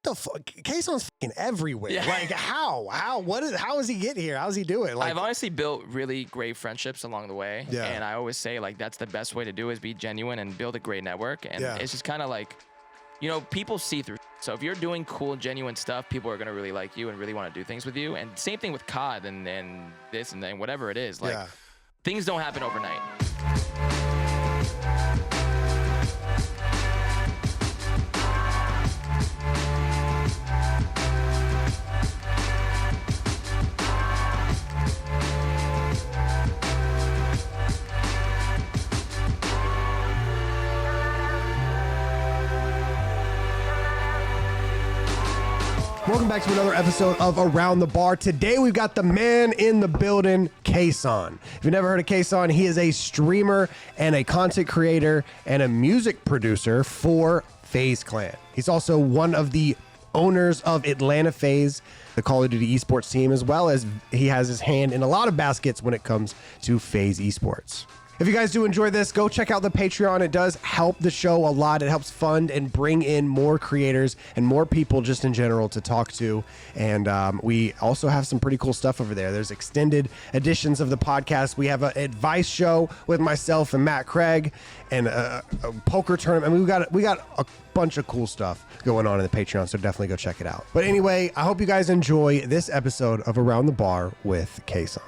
the fuck? Kaysan's fucking everywhere. Yeah. Like how does he get here? How's he do it? Like, I've honestly built really great friendships along the way. Yeah. And I always say like that's the best way to do is be genuine and build a great network. And it's just kind of like, you know, people see through. So if you're doing cool, genuine stuff, people are gonna really like you and really want to do things with you. And same thing with COD and this and then whatever it is. Like things don't happen overnight. welcome back to another episode of Around the Bar. Today we've got the man in the building, Kaysan. If you've never heard of Kaysan, he is a streamer and a content creator and a music producer for FaZe Clan. He's also one of the owners of Atlanta FaZe, the Call of Duty esports team, as well as he has his hand in a lot of baskets when it comes to FaZe esports. If you guys do enjoy this, go check out the Patreon. It does help the show a lot. It helps fund and bring in more creators and more people just in general to talk to. And we also have some pretty cool stuff over there. There's extended editions of the podcast. We have an advice show with myself and Matt Craig and a poker tournament. I mean, we got a bunch of cool stuff going on in the Patreon, so definitely go check it out. But anyway, I hope you guys enjoy this episode of Around the Bar with Kaysan.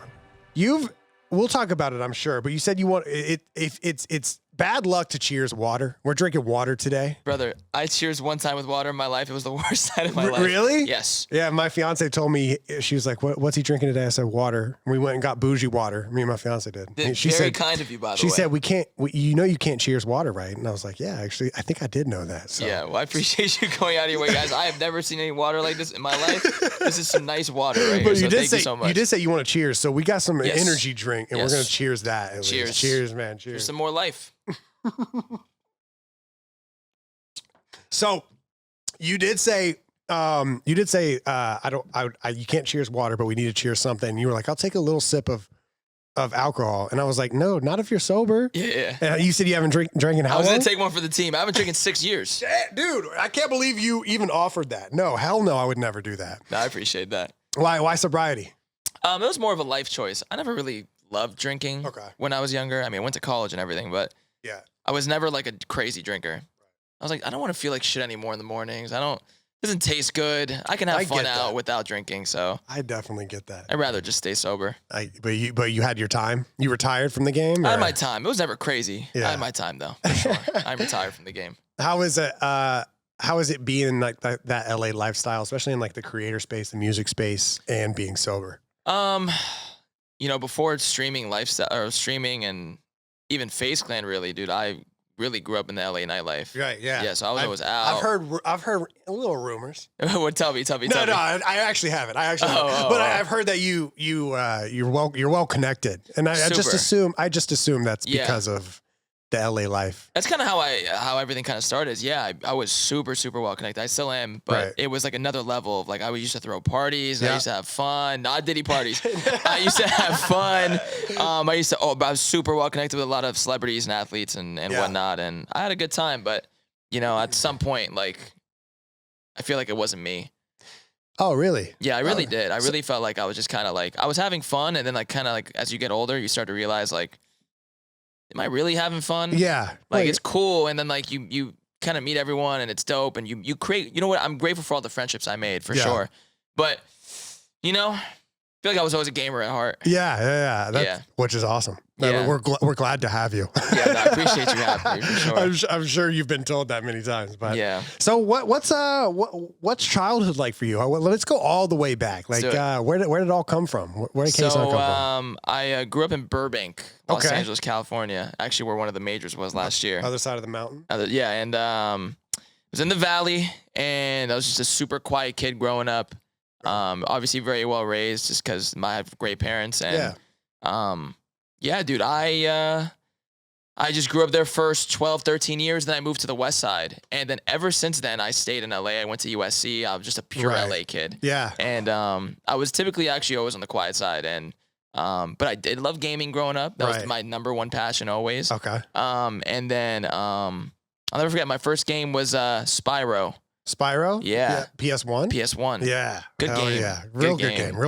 We'll talk about it, I'm sure, but you said you want it. If it's bad luck to cheers water. We're drinking water today. Brother, I cheers one time with water in my life. It was the worst night of my life. Really? Yes. Yeah, my fiance told me, she was like, what's he drinking today? I said, water. We went and got bougie water. Me and my fiance did. She very kind of you, by the way. She said, you can't cheers water, right? And I was like, yeah, actually, I think I did know that. So. Yeah, well, I appreciate you going out of your way, guys. I have never seen any water like this in my life. This is some nice water right here, so thank you so much. You did say you want to cheers, so we got some energy drink, and we're going to cheers that. Cheers. Cheers, man. Cheers. There's some more life. So you did say you can't cheers water, but we need to cheers something. And you were like, I'll take a little sip of alcohol. And I was like, no, not if you're sober. Yeah. And you said you haven't drinking how long? I was going to take one for the team. I haven't drinking 6 years. Dude, I can't believe you even offered that. No, hell no, I would never do that. No, I appreciate that. Why sobriety? It was more of a life choice. I never really loved drinking when I was younger. I mean, I went to college and everything, but yeah, I was never like a crazy drinker. I was like, I don't want to feel like shit anymore in the mornings. It doesn't taste good. I can have fun out without drinking. So I definitely get that. I'd rather just stay sober. But you had your time. You retired from the game. I had my time. It was never crazy. Yeah. I had my time though. For sure. I'm retired from the game. How is it? How is it being in like that LA lifestyle, especially in like the creator space, the music space, and being sober? Before streaming lifestyle or streaming and even FaZe Clan, really, dude, I really grew up in the LA nightlife. Right. Yeah. Yeah. So I was always out. I've heard little rumors. What? Tell me. No, I actually haven't. But I've heard that you're well connected, and I just assume that's because of the LA life. That's kind of how everything kind of started. I was super, super well connected. I still am, but it was like another level of like I used to throw parties. And I used to have fun. Not Diddy parties. I used to have fun. I was super well connected with a lot of celebrities and athletes and whatnot, and I had a good time. But at some point, like I feel like it wasn't me. Oh, really? Yeah, I really did. I really felt like I was just kind of like I was having fun, and then like kind of like as you get older, you start to realize like, am I really having fun? Yeah. Like it's cool. And then like you kind of meet everyone and it's dope. And you create, you know what? I'm grateful for all the friendships I made for sure. But, I feel like I was always a gamer at heart. Yeah. Which is awesome. Yeah. We're glad to have you. Yeah, I appreciate you having me for sure. I'm sure you've been told that many times, but yeah. So what's childhood like for you? Let's go all the way back. Like where did it all come from? Where did Kaysan come from? I grew up in Burbank, Los Angeles, California. Actually, where one of the majors was last year. Other side of the mountain. And I was in the valley, and I was just a super quiet kid growing up. Obviously very well raised, just because I have great parents, and dude, I just grew up there first 12, 13 years. Then I moved to the West Side. And then ever since then, I stayed in LA. I went to USC. I was just a pure LA kid. Yeah. And I was typically actually always on the quiet side. And but I did love gaming growing up. That was my number one passion always. Okay. And then I'll never forget, my first game was Spyro. Spyro? Yeah. PS1? PS1. Yeah. Good Hell game. Yeah. Good Real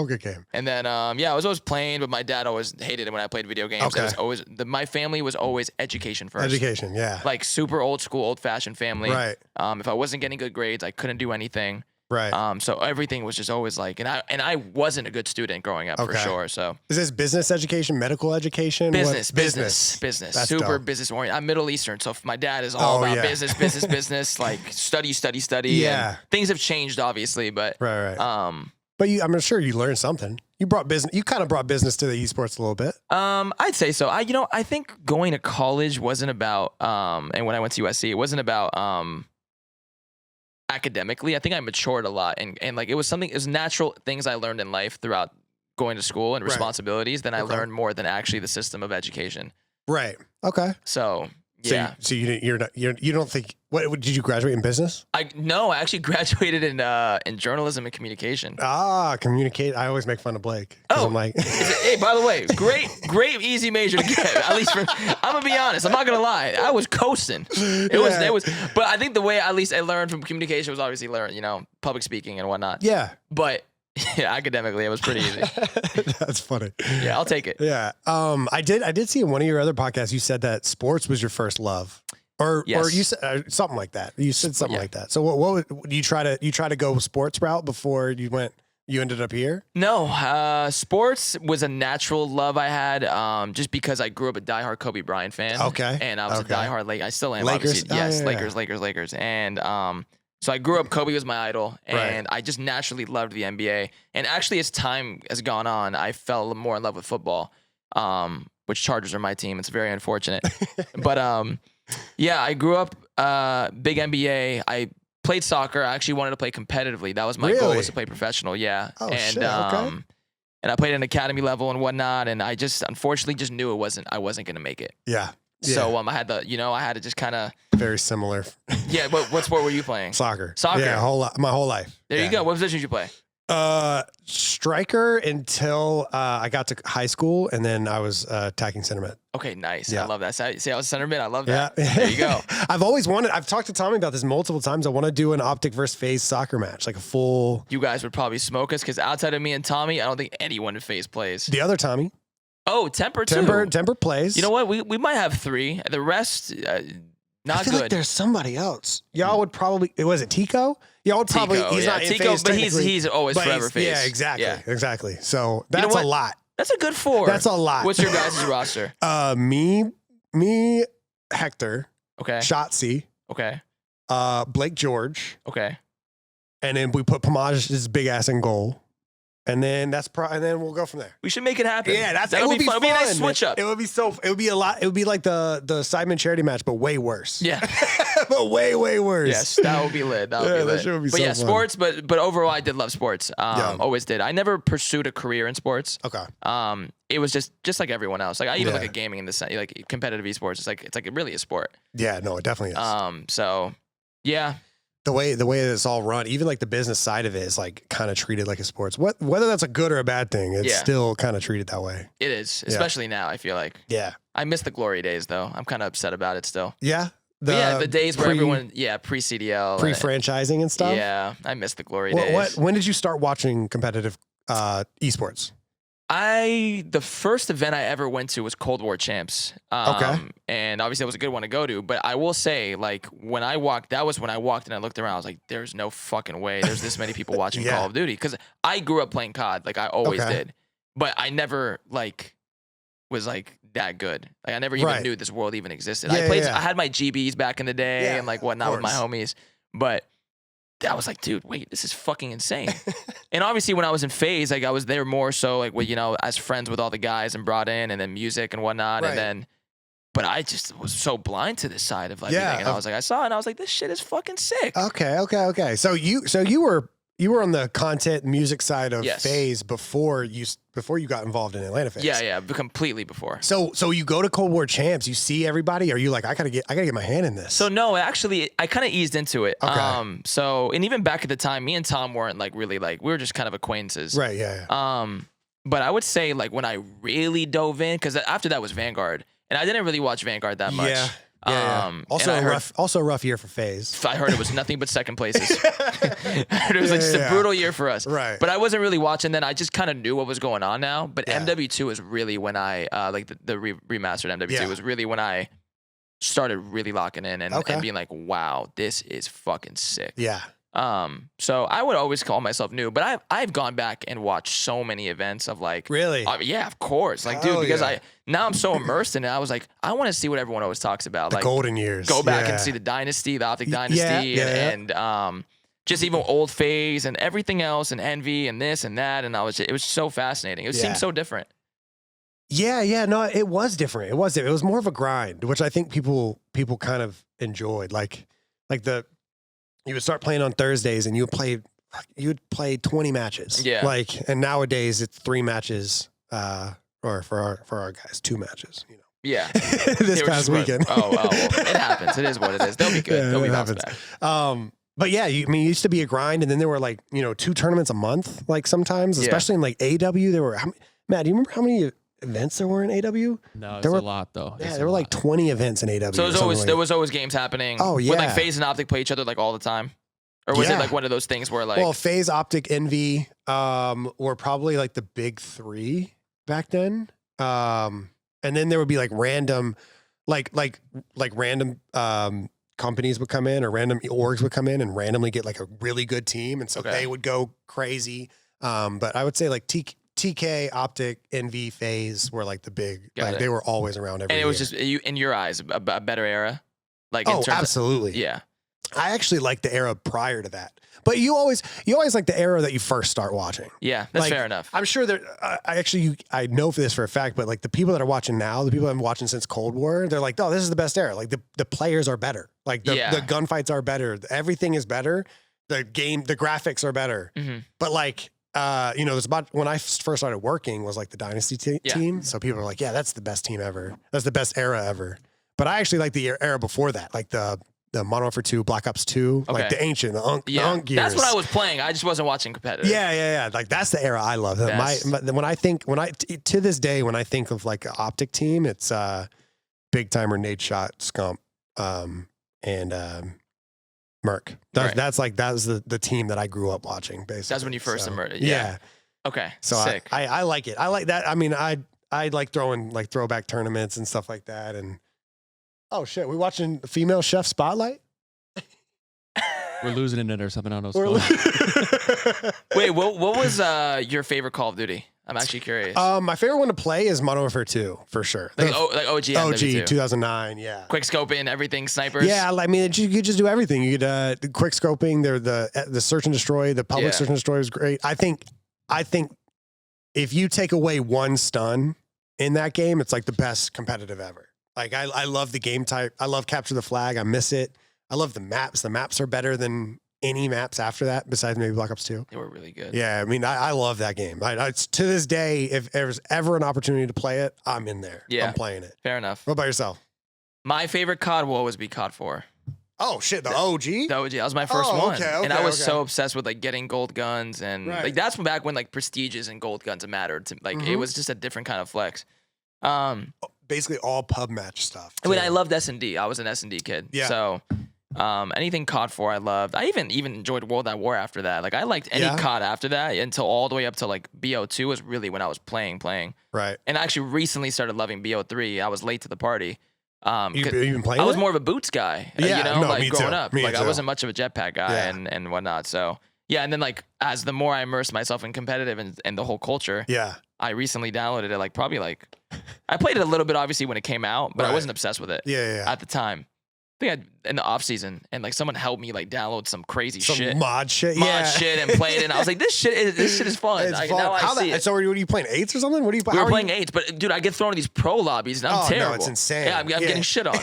good game. And then, I was always playing, but my dad always hated it when I played video games. Okay. It was always my family was always education first. Education, yeah. Like super old school, old fashioned family. Right. If I wasn't getting good grades, I couldn't do anything. Right. So everything was just always like, and I wasn't a good student growing up for sure. So is this business education, medical education? business. That's Super dope. business oriented. I'm Middle Eastern, so my dad is all about business, like study. Yeah. And things have changed obviously, but Right. But I'm sure you learned something. You kind of brought business to the esports a little bit. I'd say so. I think going to college wasn't about and when I went to USC, it wasn't about academically. I think I matured a lot, and like it was natural things I learned in life throughout going to school and responsibilities. Then I learned more than actually the system of education. Right. Okay. So yeah. So you don't think did you graduate in business? I actually graduated in journalism and communication. Communicate. I always make fun of Blake. Oh, I'm like, hey, by the way, great, easy major to get. At least I'm gonna be honest. I'm not gonna lie. I was coasting. It was. But I think the way at least I learned from communication was obviously public speaking and whatnot. Yeah. But academically, it was pretty easy. That's funny. Yeah, I'll take it. Yeah. I did see in one of your other podcasts you said that sports was your first love. Or you said something like that. You said something like that. So what you try to go sports route before you ended up here? No, sports was a natural love I had, just because I grew up a diehard Kobe Bryant fan. Okay. And I was a diehard I still am. Lakers? Obviously. Yes, Lakers. And so I grew up, Kobe was my idol, and I just naturally loved the NBA. And actually, as time has gone on, I fell more in love with football, which Chargers are my team. It's very unfortunate. But yeah, I grew up big NBA. I played soccer. I actually wanted to play competitively. That was my goal, was to play professional. Yeah. Oh, and, shit. Okay. And I played at an academy level and whatnot. And I just unfortunately just knew I wasn't going to make it. Yeah. So I had to just kind of very similar. Yeah. What sport were you playing? Soccer. Yeah. My whole life. There you go. What position did you play? Striker until I got to high school, and then I was attacking center mid. Okay, nice. Yeah. I love that. See, I was center mid. I love that. Yeah. There you go. I've talked to Tommy about this multiple times. I want to do an Optic versus FaZe soccer match, like a full. You guys would probably smoke us because outside of me and Tommy, I don't think anyone in FaZe plays. The other Tommy. Oh, Temper too. Temper plays. You know what? We might have 3. The rest, not I feel good. like there's somebody else. Y'all would probably. Was it Tico? Y'all would probably. He's not in FaZe, but he's always forever FaZe. Yeah, exactly. Yeah. Exactly. So that's a lot. That's a good 4. That's a lot. What's your guys' roster? Me, Hector. Okay. Shotzi. Okay. Blake George. Okay. And then we put Pamage's big ass in goal. And then and then we'll go from there. We should make it happen. Yeah, that would be fun. It would be a nice switch up. It would be a lot. It would be like the Simon charity match, but way worse. Yeah. But way worse. Yes, that would be lit. That would be lit. That shit would be but so yeah, fun. sports. But overall, I did love sports. Always did. I never pursued a career in sports. Okay. It was just like everyone else. Like I even look at gaming in the sense, like competitive esports. It's like really a sport. Yeah. No, it definitely is. So yeah. The way it's all run, even like the business side of it is like kind of treated like a sports. Whether that's a good or a bad thing, it's still kind of treated that way. It is, especially now. I feel like. Yeah. I miss the glory days though. I'm kind of upset about it still. Yeah. The days where everyone, pre-CDL, pre-franchising and stuff. Yeah, I miss the glory days. When did you start watching competitive esports? The first event I ever went to was Cold War Champs. Okay. And obviously that was a good one to go to. But I will say, like, that was when I walked and I looked around. I was like, there's no fucking way there's this many people watching Call of Duty. Because I grew up playing COD, like I always did. But I never, was, that good. Like, I never even knew this world even existed. I had my GBs back in the day and, whatnot with my homies. But I was like, dude, wait, this is fucking insane. And obviously when I was in FaZe, I was there more so as friends with all the guys and brought in and then music and whatnot. Right. And then, but I just was so blind to this side of everything. And I was like, I saw it and I was like, this shit is fucking sick. Okay. So you were on the content music side of FaZe before you got involved in Atlanta FaZe. Yeah, completely before. So you go to Cold War Champs, you see everybody. Are you like, I gotta get my hand in this? So no, actually, I kind of eased into it. Okay. And even back at the time, me and Tom weren't really we were just kind of acquaintances. Right. Yeah. But I would say when I really dove in, because after that was Vanguard, and I didn't really watch Vanguard that much. Yeah. Also a rough year for FaZe. I heard it was nothing but second places. I heard it was just a brutal year for us. Right. But I wasn't really watching then. I just kind of knew what was going on now. But MW2 was really when I, like the remastered MW2 was really when I started really locking in and being like, wow, this is fucking sick. Yeah. So I would always call myself new, but I've gone back and watched so many events of like, really? Yeah, of course. Like, dude, because now I'm so immersed in it. I was like, I want to see what everyone always talks about. The like golden years. Go back and see the Dynasty, the Optic Dynasty, and just even old FaZe and everything else and Envy and this and that. And it was so fascinating. It seemed so different. Yeah. No, it was different. It was more of a grind, which I think people kind of enjoyed. Like you would start playing on Thursdays and you would play 20 matches. Yeah. Like, and nowadays it's 3 matches, or for our guys, 2 matches, you know. Yeah. This past weekend. Well, it happens. It is what it is. They'll be good. They'll be bounced back. But yeah, it used to be a grind, and then there were like, 2 tournaments a month, like sometimes, especially in like AW. There were, Matt, do you remember how many events there were in AW? No, there were a lot though. Yeah, there were like 20 events in AW. So there was always games happening. Oh yeah, would like FaZe and Optic play each other like all the time, or was it like one of those things where like? Well, FaZe, Optic, Envy, were probably like the big 3 back then. And then there would be like random, like random companies would come in, or random orgs would come in and randomly get like a really good team, and so they would go crazy. But I would say like TK, Optic, Envy, FaZe were like the big, they were always around every year. And it was just, in your eyes, a better era? Like, in terms absolutely. Yeah. I actually liked the era prior to that. But you always like the era that you first start watching. Yeah, that's fair enough. I'm sure that I know for this for a fact, but like the people that are watching now, the people that have been watching since Cold War, they're like, oh, this is the best era. Like the players are better. Like the gunfights are better. Everything is better. The graphics are better. Mm-hmm. But like, there's about, when I first started working was like the Dynasty team. So people are like, yeah, that's the best team ever. That's the best era ever. But I actually like the era before that, like the Modern Warfare 2, Black Ops 2, like the ancient, the Unk years. That's what I was playing. I just wasn't watching competitive. Yeah. Like that's the era I love. To this day, when I think of like an Optic team, it's Big Timer, Nade Shot, Scump, and Merc. That was the team that I grew up watching. Basically, that's when you first emerged. Yeah. Okay. So sick. I like it. I like that. I mean, I like throwing like throwback tournaments and stuff like that. And oh shit, we watching Female Chef Spotlight? We're losing it or something on those. Wait, what was your favorite Call of Duty? I'm actually curious. My favorite one to play is Modern Warfare 2 for sure. Like OG 2009. Yeah. Quick scoping, everything, snipers. Yeah, I mean, you could just do everything. You could quick scoping. The search and destroy. The public search and destroy is great. I think if you take away one stun in that game, it's like the best competitive ever. Like I love the game type. I love capture the flag. I miss it. I love the maps. The maps are better than any maps after that, besides maybe Black Ops 2. They were really good. Yeah, I mean, I love that game. To this day, if there's ever an opportunity to play it, I'm in there. Yeah, I'm playing it. Fair enough. What about yourself? My favorite COD will always be COD 4. Oh shit, the OG? The OG. That was my first one. And I was so obsessed with like getting gold guns and like that's back when like prestiges and gold guns mattered. It was just a different kind of flex. Basically all pub match stuff. I mean, I loved S&D. I was an S&D kid. Yeah. So anything COD 4 I loved. I even enjoyed World at War after that. Like I liked any COD after that until all the way up to like BO2 was really when I was playing. Right. And I actually recently started loving BO3. I was late to the party. You've been playing I was more of a boots guy, like growing up. Me like too. I wasn't much of a jetpack guy and whatnot. So yeah, and then like as the more I immersed myself in competitive and the whole culture, I recently downloaded it. Like probably like I played it a little bit obviously when it came out, but I wasn't obsessed with it. At the time. I think in the off season, and like someone helped me like download some crazy shit, mod shit, and play it, and I was like, this shit is fun. It's fun. Now I see it. So what are you playing 8s or something? We were playing 8s, but dude, I get thrown in these pro lobbies, and I'm terrible. No, it's insane. Yeah, I'm getting shit on.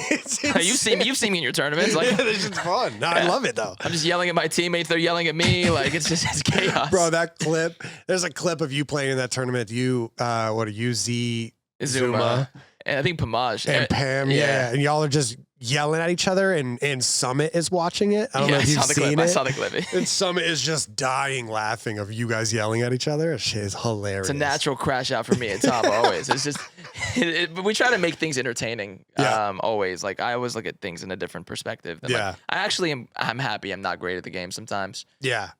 You've seen me in your tournaments. Like, this is fun. No, I love it though. I'm just yelling at my teammates. They're yelling at me. Like it's chaos. Bro, that clip. There's a clip of you playing in that tournament. You Z Zuma. And I think Pamaj and Pam, and y'all are just yelling at each other, and Summit is watching it. I don't know if you've seen it. I saw the clip. And Summit is just dying laughing of you guys yelling at each other. Shit is hilarious. It's a natural crash out for me and Tom always. It's just but we try to make things entertaining. Always. Like I always look at things in a different perspective. And like, I'm happy I'm not great at the game sometimes. Yeah.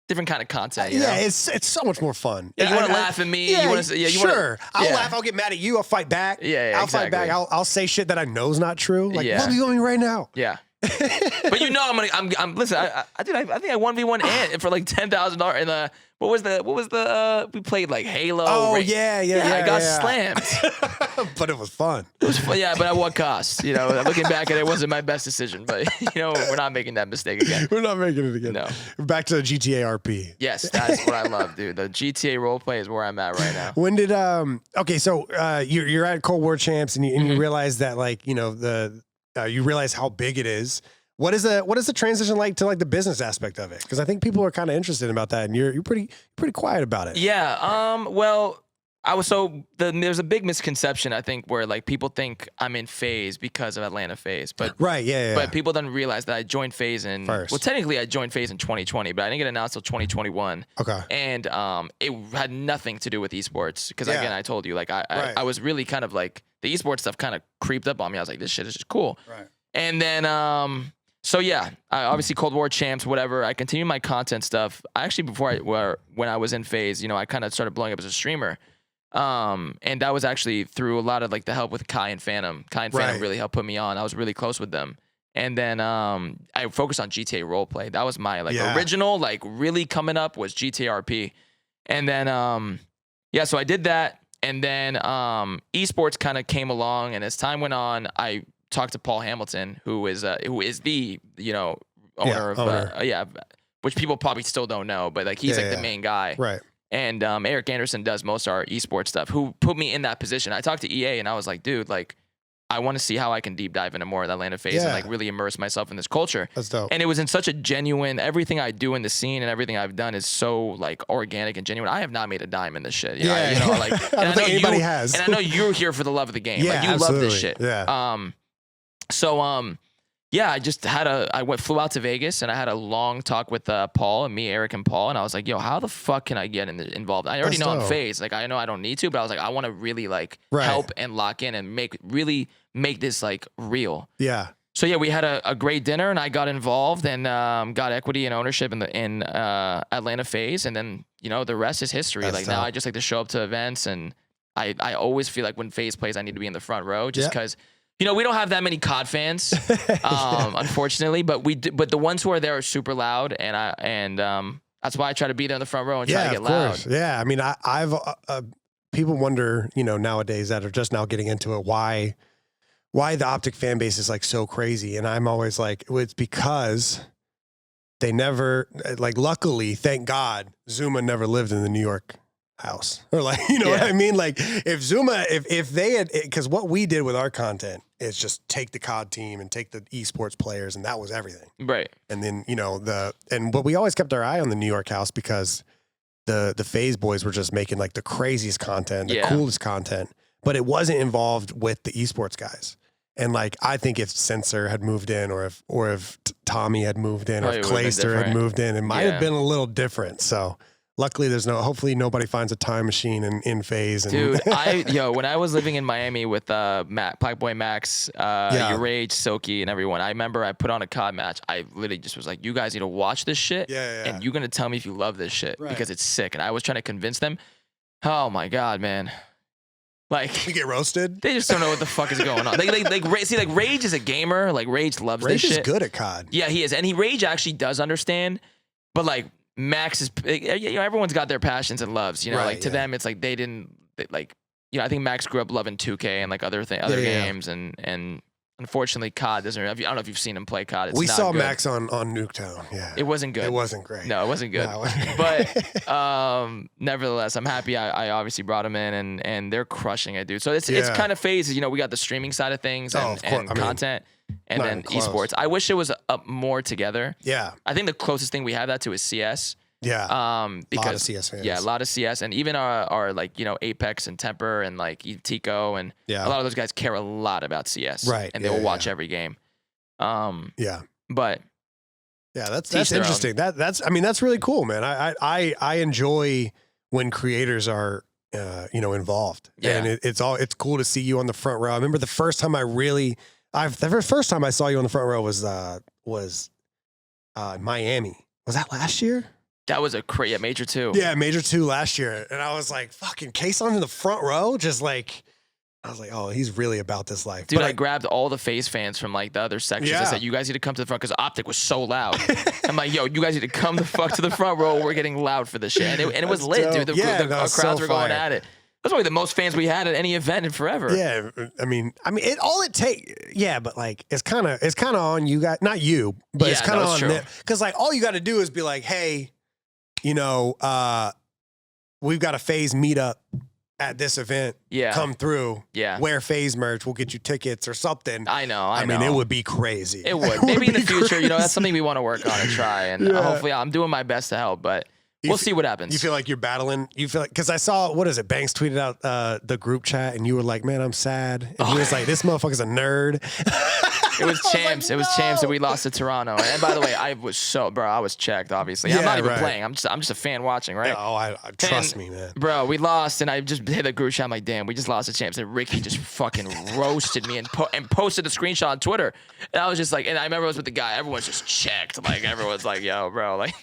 Different kind of content. You know? It's so much more fun. Yeah, you want to laugh at me. Yeah, you want to. Yeah, sure. I'll laugh. I'll get mad at you. I'll fight back. I'll fight back. I'll say shit that I know is not true. Like, what are you doing right now? Yeah. But you know, I'm listen. I think I 1v1 Ant for like $10,000 in the. What was the we played like Halo. Oh, I got slammed. But it was fun. It was fun, yeah, but at what cost? You know, looking back at it, it wasn't my best decision. But you know, we're not making that mistake again. We're not making it again. No. Back to the GTA RP. Yes, that's what I love, dude. The GTA roleplay is where I'm at right now. When did okay, so you're at Cold War Champs and you realize that like, you know, you realize how big it is. What is the transition like to like the business aspect of it? Because I think people are kind of interested about that, and you're pretty quiet about it. Yeah. Well, there's a big misconception I think where like people think I'm in FaZe because of Atlanta FaZe, but but people don't realize that I joined FaZe well, technically I joined FaZe in 2020, but I didn't get announced until 2021. Okay. And it had nothing to do with esports because again I told you like I was really kind of like the esports stuff kind of creeped up on me. I was like, this shit is just cool. Right. And then so yeah, obviously Cold War Champs, whatever. I continued my content stuff. I actually when I was in FaZe, you know, I kind of started blowing up as a streamer. And that was actually through a lot of like the help with Kai and Phantom. Kai and Phantom really helped put me on. I was really close with them. And then I focused on GTA roleplay. That was my like original, like really coming up was GTA RP. And then so I did that. And then esports kind of came along, and as time went on, I talked to Paul Hamilton, who is the, you know, owner of which people probably still don't know, but like he's like the main guy. Right. And Eric Anderson does most of our esports stuff, who put me in that position. I talked to EA and I was like, dude, like, I want to see how I can deep dive into more of the Atlanta FaZe and like really immerse myself in this culture. That's dope. And it was in such a genuine, everything I do in the scene and everything I've done is so like organic and genuine. I have not made a dime in this shit. You know, like, I don't think anybody has. And I know you're here for the love of the game. Like you love this shit. Yeah. I just flew out to Vegas and I had a long talk with Paul and me, Eric and Paul. And I was like, yo, how the fuck can I get involved? I already know I'm FaZe. Like, I know I don't need to, but I was like, I want to really like help and lock in and really make this like real. Yeah. So yeah, we had a great dinner and I got involved and got equity and ownership in Atlanta FaZe. And then, you know, the rest is history. Like now I just like to show up to events, and I always feel like when FaZe plays, I need to be in the front row just because you know, we don't have that many COD fans, unfortunately, but the ones who are there are super loud, and that's why I try to be there in the front row and try to get loud. Yeah, I mean, I've people wonder, you know, nowadays that are just now getting into it, why the Optic fan base is like so crazy, and I'm always like, it's because they never like. Luckily, thank God, Zuma never lived in the New York house, or like, you know what I mean? Like if Zuma, if they had, because what we did with our content is just take the COD team and take the esports players, and that was everything. Right. And then, you know, but we always kept our eye on the New York house because the FaZe boys were just making like the craziest content, the coolest content, but it wasn't involved with the esports guys. And like, I think if Sensor had moved in, or if Tommy had moved in, or if Clayster had moved in, it might have been a little different. So luckily, hopefully nobody finds a time machine in FaZe. Dude, when I was living in Miami with Pipeboy Max, Rage, Silky, and everyone, I remember I put on a COD match. I literally just was like, you guys need to watch this shit, and you're going to tell me if you love this shit, because it's sick. And I was trying to convince them. Oh my God, man. Like, you get roasted. They just don't know what the fuck is going on. Like Rage is a gamer. Like Rage loves this shit. Rage is good at COD. Yeah, he is, and Rage actually does understand. But like Max is, you know, everyone's got their passions and loves. You know, like to them, it's like I think Max grew up loving 2K and like other games, and unfortunately, COD doesn't. I don't know if you've seen him play COD. We saw Max on Nuketown. Yeah, it wasn't good. It wasn't great. No, it wasn't good. No, but nevertheless, I'm happy I obviously brought him in, and they're crushing it, dude. So it's kind of phases. You know, we got the streaming side of things and content, and then esports. I wish it was up more together. Yeah, I think the closest thing we have that to is CS. Because lot of CS fans. Yeah, a lot of CS, and even our like Apex and Temper and like Tico and a lot of those guys care a lot about CS, right? And they will watch every game. But that's interesting. That's really cool, man. I enjoy when creators are involved, and it's cool to see you on the front row. I remember the first time the first time I saw you on the front row was Miami. Was that last year? That was a Major 2. Yeah, Major 2 last year. And I was like, fucking Kaysan in the front row. Just like, I was like, oh, he's really about this life. Dude, I grabbed all the FaZe fans from like the other sections. I said, you guys need to come to the front because Optic was so loud. I'm like, yo, you guys need to come the fuck to the front row. We're getting loud for this shit. And it was lit, dude. The crowds were going at it. That's probably the most fans we had at any event in forever. Yeah, I mean, it takes. Yeah, but like, it's kind of on you guys, not you, but it's kind of on them. Because like, all you got to do is be like, hey, we've got a FaZe meetup at this event. Yeah, come through. Yeah, wear FaZe merch. We'll get you tickets or something. I know. I mean, it would be crazy. It would. Maybe in the future, that's something we want to work on and try. And hopefully, I'm doing my best to help, but. We'll see what happens. You feel like you're battling? You feel like, because I saw, what is it? Banks tweeted out the group chat, and you were like, man, I'm sad. And he was like, this motherfucker's a nerd. It was champs. It was champs, and we lost to Toronto. And by the way, I was checked, obviously. I'm not even playing. I'm just a fan watching, right? Yeah, trust me, man. Bro, we lost, and I just hit the group chat. I'm like, damn, we just lost to champs. And Ricky just fucking roasted me and posted the screenshot on Twitter. And I was just like, and I remember I was with the guy. Everyone's just checked. Like, everyone's like, yo, bro. Like,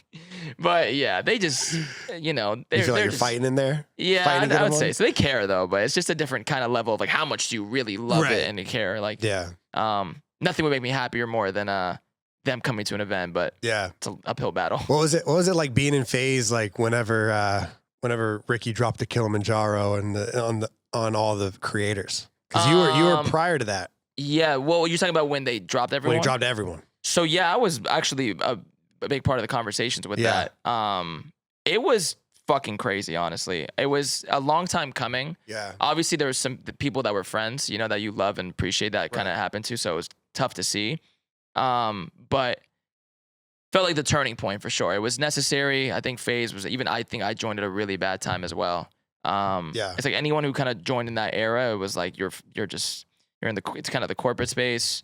but yeah, they just, you feel like you're fighting in there? Yeah, I would say. So they care, though, but it's just a different kind of level of like, how much do you really love it and care? Like, nothing would make me happier more than them coming to an event, but it's an uphill battle. What was it like being in FaZe, like whenever Ricky dropped the Kilimanjaro and on all the creators? Because you were prior to that. Yeah, well, you're talking about when they dropped everyone? When he dropped everyone. So yeah, I was actually a big part of the conversations with that. It was fucking crazy, honestly. It was a long time coming. Yeah. Obviously, there was some people that were friends, that you love and appreciate that kind of happened to, so it was tough to see. But felt like the turning point for sure. It was necessary. I think FaZe was I think I joined at a really bad time as well. It's like anyone who kind of joined in that era, it was like you're in it's kind of the corporate space.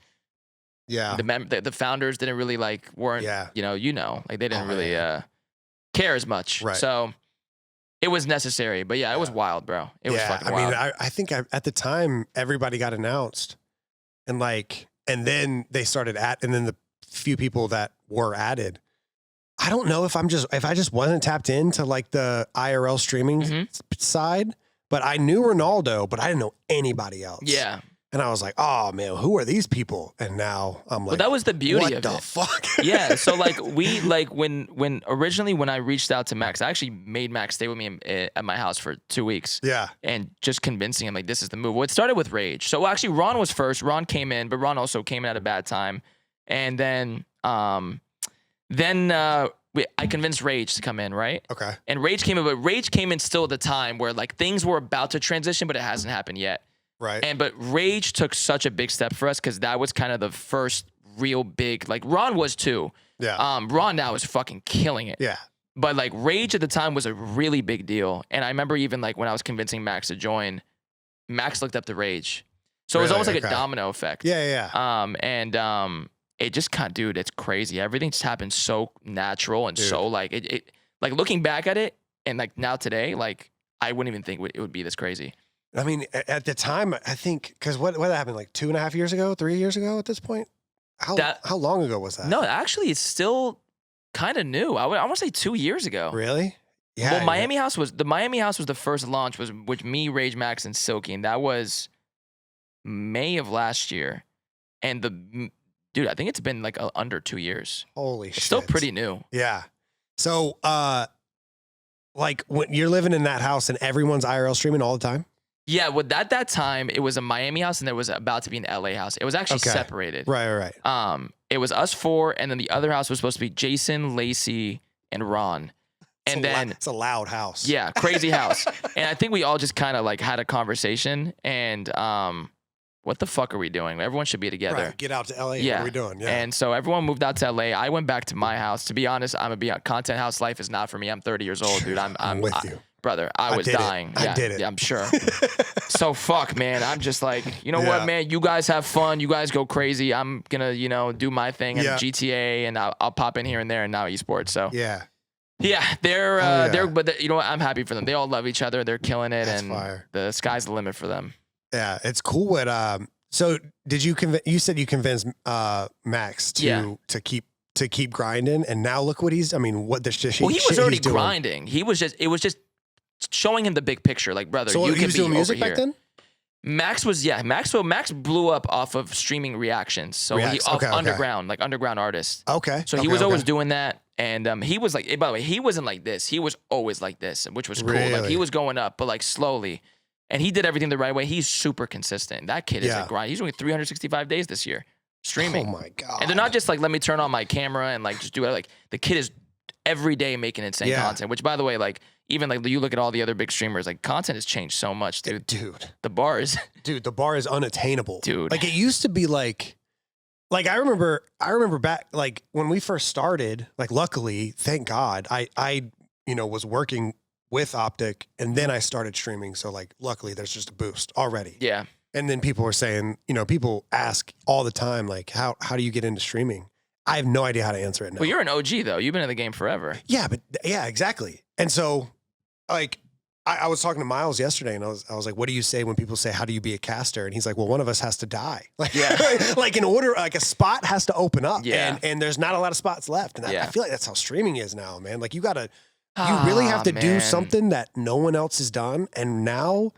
Yeah. The founders didn't really weren't like they didn't really care as much. Right. So it was necessary, but it was wild, bro. It was fucking wild. I mean, I think at the time everybody got announced, and then they started and then the few people that were added. I don't know if I just wasn't tapped into the IRL streaming side, but I knew Ronaldo, but I didn't know anybody else. Yeah. And I was like, oh man, who are these people? And now I'm like, well, that was the beauty of it. What the fuck? Yeah. So when originally when I reached out to Max, I actually made Max stay with me at my house for 2 weeks. Yeah. And just convincing him this is the move. Well, it started with Rage. So actually Ron was first. Ron came in, but Ron also came in at a bad time. And then I convinced Rage to come in, right? Okay. And Rage came in, but Rage came in still at the time where things were about to transition, but it hasn't happened yet. Right. But Rage took such a big step for us because that was kind of the first real big, Ron was too. Yeah. Ron now is fucking killing it. Yeah. But Rage at the time was a really big deal. And I remember even when I was convincing Max to join, Max looked up to Rage. So it was almost like a domino effect. Yeah, yeah. It just dude, it's crazy. Everything just happened so natural and so it looking back at it and now today, I wouldn't even think it would be this crazy. I mean, at the time, I think, because what happened 2.5 years ago, 3 years ago at this point? How long ago was that? No, actually, it's still kind of new. I want to say 2 years ago. Really? Yeah. Well, Miami House was the first launch with me, Rage Max, and Silky, and that was May of last year. And dude, I think it's been under 2 years. Holy shit. It's still pretty new. Yeah. So, when you're living in that house and everyone's IRL streaming all the time? Yeah, well, at that time, it was a Miami house and there was about to be an LA house. It was actually separated. Right. It was us four, and then the other house was supposed to be Jason, Lacey, and Ron. And it's a loud house. Yeah, crazy house. And I think we all just kind of had a conversation, and what the fuck are we doing? Everyone should be together. Right. Get out to LA. Yeah. What are we doing? Yeah. And so everyone moved out to LA. I went back to my house. To be honest, content house life is not for me. I'm 30 years old, dude. I'm with you. Brother, I was dying. I did it. Yeah, I'm sure. So fuck, man. I'm just like, you know what, man? You guys have fun. You guys go crazy. I'm gonna, do my thing and GTA, and I'll pop in here and there, and now esports. So yeah, but you know what? I'm happy for them. They all love each other. They're killing it, That's and fire. the sky's the limit for them. Yeah, it's cool. What so did you you said you convinced Max to keep grinding, and now look what he's. I mean, what the shit. Well, he was already grinding. It was just showing him the big picture. Like, brother, so you he can was be doing music over back here. then. Max blew up off of streaming reactions. So he underground, like underground artist. Okay. So he was always doing that. And he was like, by the way, he wasn't like this. He was always like this, which was cool. Really? Like he was going up, but like slowly. And he did everything the right way. He's super consistent. That kid is a grind. He's doing 365 days this year streaming. Oh my God. And they're not just like, let me turn on my camera and like just do it. Like the kid is every day making insane content, which by the way, like even like you look at all the other big streamers, like content has changed so much, dude. The bar is unattainable. Dude. Like it used to be like I remember back like when we first started, like luckily, thank God, I was working with Optic, and then I started streaming. So like luckily there's just a boost already. Yeah. And then people were saying, people ask all the time, like, how do you get into streaming? I have no idea how to answer it now. Well, you're an OG though. You've been in the game forever. Yeah, exactly. And so like I was talking to Miles yesterday, and I was like, what do you say when people say, how do you be a caster? And he's like, well, one of us has to die. Like, like in order, like a spot has to open up, and there's not a lot of spots left. And I feel like that's how streaming is now, man. Like you really have to do something that no one else has done. And now,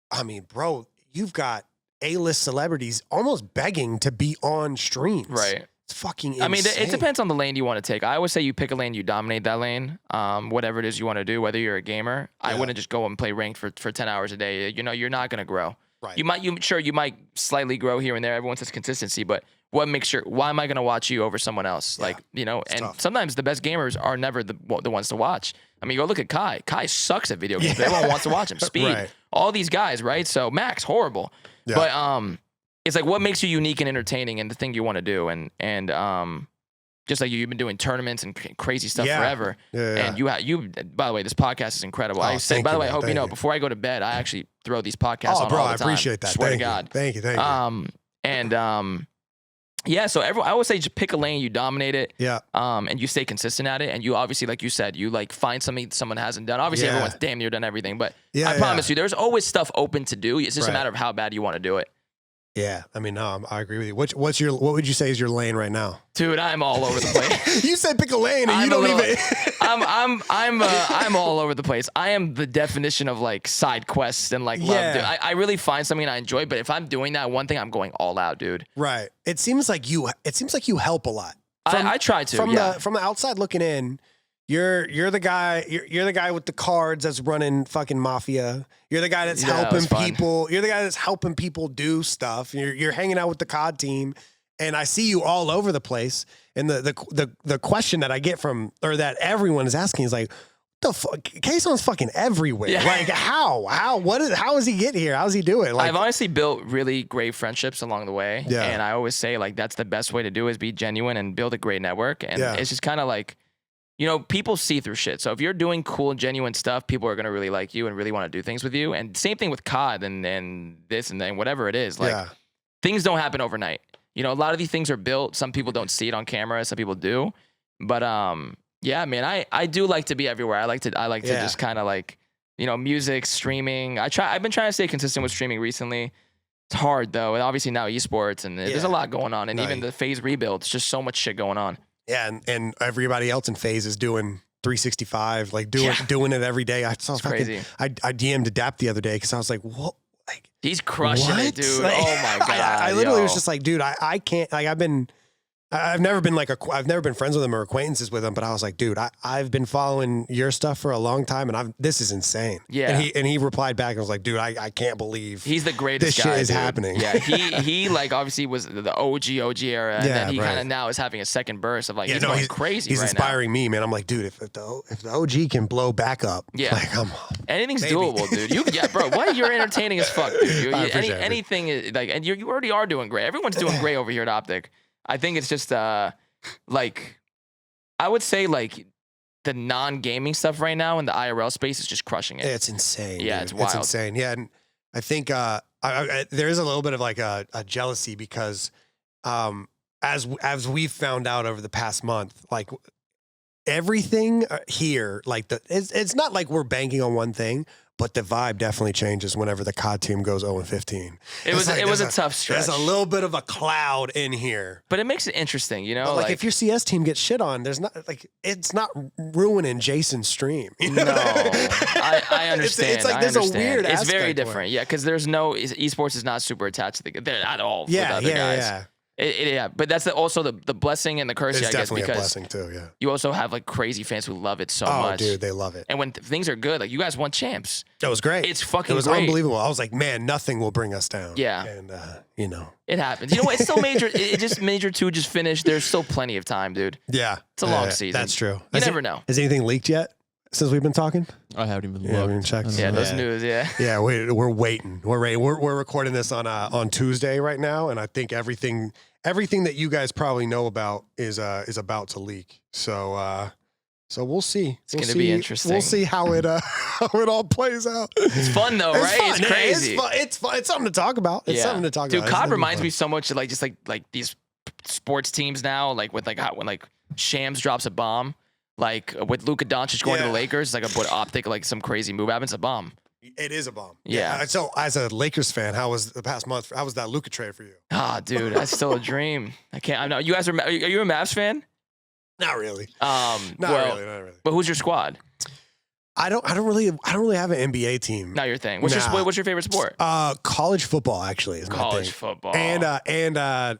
I mean, bro, you've got A-list celebrities almost begging to be on streams. Right. It's fucking insane. I mean, it depends on the lane you want to take. I always say you pick a lane, you dominate that lane, whatever it is you want to do, whether you're a gamer. I wouldn't just go and play ranked for 10 hours a day. You're not going to grow. Right. You might slightly grow here and there. Everyone says consistency, but why am I going to watch you over someone else? Yeah. Like, and tough. Sometimes the best gamers are never the ones to watch. I mean, go look at Kai. Kai sucks at video games. Everyone wants to watch him. Speed. All these guys, right? So Max, horrible. Yeah. But it's like what makes you unique and entertaining and the thing you want to do. And just like you've been doing tournaments and crazy stuff forever. And you, by the way, this podcast is incredible. I say, by the way, I hope you know, before I go to bed, I actually throw these podcasts on all the time. I appreciate that. Swear to God. Thank you. Yeah, so I always say just pick a lane, you dominate it. Yeah. And you stay consistent at it. And you obviously, like you said, you like find something someone hasn't done. Obviously, everyone's damn near done everything. But I promise you, there's always stuff open to do. It's just a matter of how bad you want to do it. Yeah, I mean, no, I agree with you. What would you say is your lane right now? Dude, I'm all over the place. You said pick a lane, and you don't even. I'm all over the place. I am the definition of like side quests and like love. Dude. I really find something I enjoy, but if I'm doing that one thing, I'm going all out, dude. Right. It seems like you help a lot. I try to. From the outside looking in. You're the guy. You're the guy with the cards that's running fucking mafia. You're the guy that's helping people. You're the guy that's helping people do stuff. You're hanging out with the COD team, and I see you all over the place. And the question that I get that everyone is asking is like, the fuck? Kaysan's fucking everywhere. Yeah. Like how does he get here? How does he do it? Like, I've honestly built really great friendships along the way. Yeah. And I always say like that's the best way to do is be genuine and build a great network. And it's just kind of like. People see through shit. So if you're doing cool and genuine stuff, people are going to really like you and really want to do things with you. And same thing with COD and this and then whatever it is. Like things don't happen overnight. A lot of these things are built. Some people don't see it on camera. Some people do. But yeah, man, I do like to be everywhere. I like to just kind of like, music, streaming. I've been trying to stay consistent with streaming recently. It's hard though. And obviously now esports and there's a lot going on. And even the FaZe rebuild, it's just so much shit going on. Yeah, and everybody else in FaZe is doing 365, like doing it every day. I saw crazy. I DM'd Dap the other day because I was like, what? Like he's crushing it, dude. Like, oh my God. I literally was just like, dude, I can't, like I've been I've never been I've never been friends with him or acquaintances with him, but I was like, dude, I've been following your stuff for a long time, and this is insane. Yeah. And he replied back and was like, dude, I can't believe he's the greatest this guy, shit is dude. happening. Yeah, he like obviously was the OG era, and then he kind of now is having a second burst of like he's going crazy. He's right inspiring now. me, man. I'm like, dude, if the OG can blow back up, like anything's doable, dude. Bro, what? You're entertaining as fuck, dude. Anything is like, and you already are doing great. Everyone's doing great over here at Optic. I think it's just like, I would say like the non-gaming stuff right now in the IRL space is just crushing it. It's insane. Yeah, dude. it's wild. It's insane. Yeah, and I think there is a little bit of like a jealousy because as we've found out over the past month, like everything here, like it's not like we're banking on one thing. But the vibe definitely changes whenever the COD team goes 0-15. It was a tough stretch. There's a little bit of a cloud in here. But it makes it interesting, you know? But like if your CS team gets shit on, there's not like it's not ruining Jason's stream. You know? No, I understand. It's like there's a weird aspect. It's very different, yeah, because there's no esports is not super attached to they're at all. Yeah, with other guys. Yeah. Yeah, but that's also the blessing and the curse, it's I guess, definitely because a blessing too. Yeah, you also have like crazy fans who love it so much. Oh, dude, they love it. And when things are good, like you guys won champs. That was great. It's fucking. It was great. unbelievable. I was like, man, nothing will bring us down. Yeah, and you know, it happens. You know what? It's still major. It just major 2 just finished. There's still plenty of time, dude. Yeah, it's a long season. That's true. You never know. Has anything leaked yet since we've been talking? I haven't even looked. Yeah, I haven't checked. Yeah, those news. Yeah. Yeah, we're waiting. We're ready. We're recording this on Tuesday right now, and I think everything that you guys probably know about is about to leak. So we'll see. It's gonna be interesting. We'll see how it all plays out. It's fun though, right? Fun. It's crazy. It's fun. It's something to talk about. It's something to talk about. Dude, COD reminds me so much of like just like these sports teams now, like with like how when like Shams drops a bomb, like with Luka Doncic going to the Lakers, like a Optic, like some crazy move happens, a bomb. It is a bomb. Yeah. So as a Lakers fan, how was the past month? How was that Luka trade for you? Ah, dude, that's still a dream. I can't. I know you guys are you a Mavs fan? Not really. Not really. But who's your squad? I don't really have an NBA team. Not your thing. What's your favorite sport? College football actually is my thing. College football. And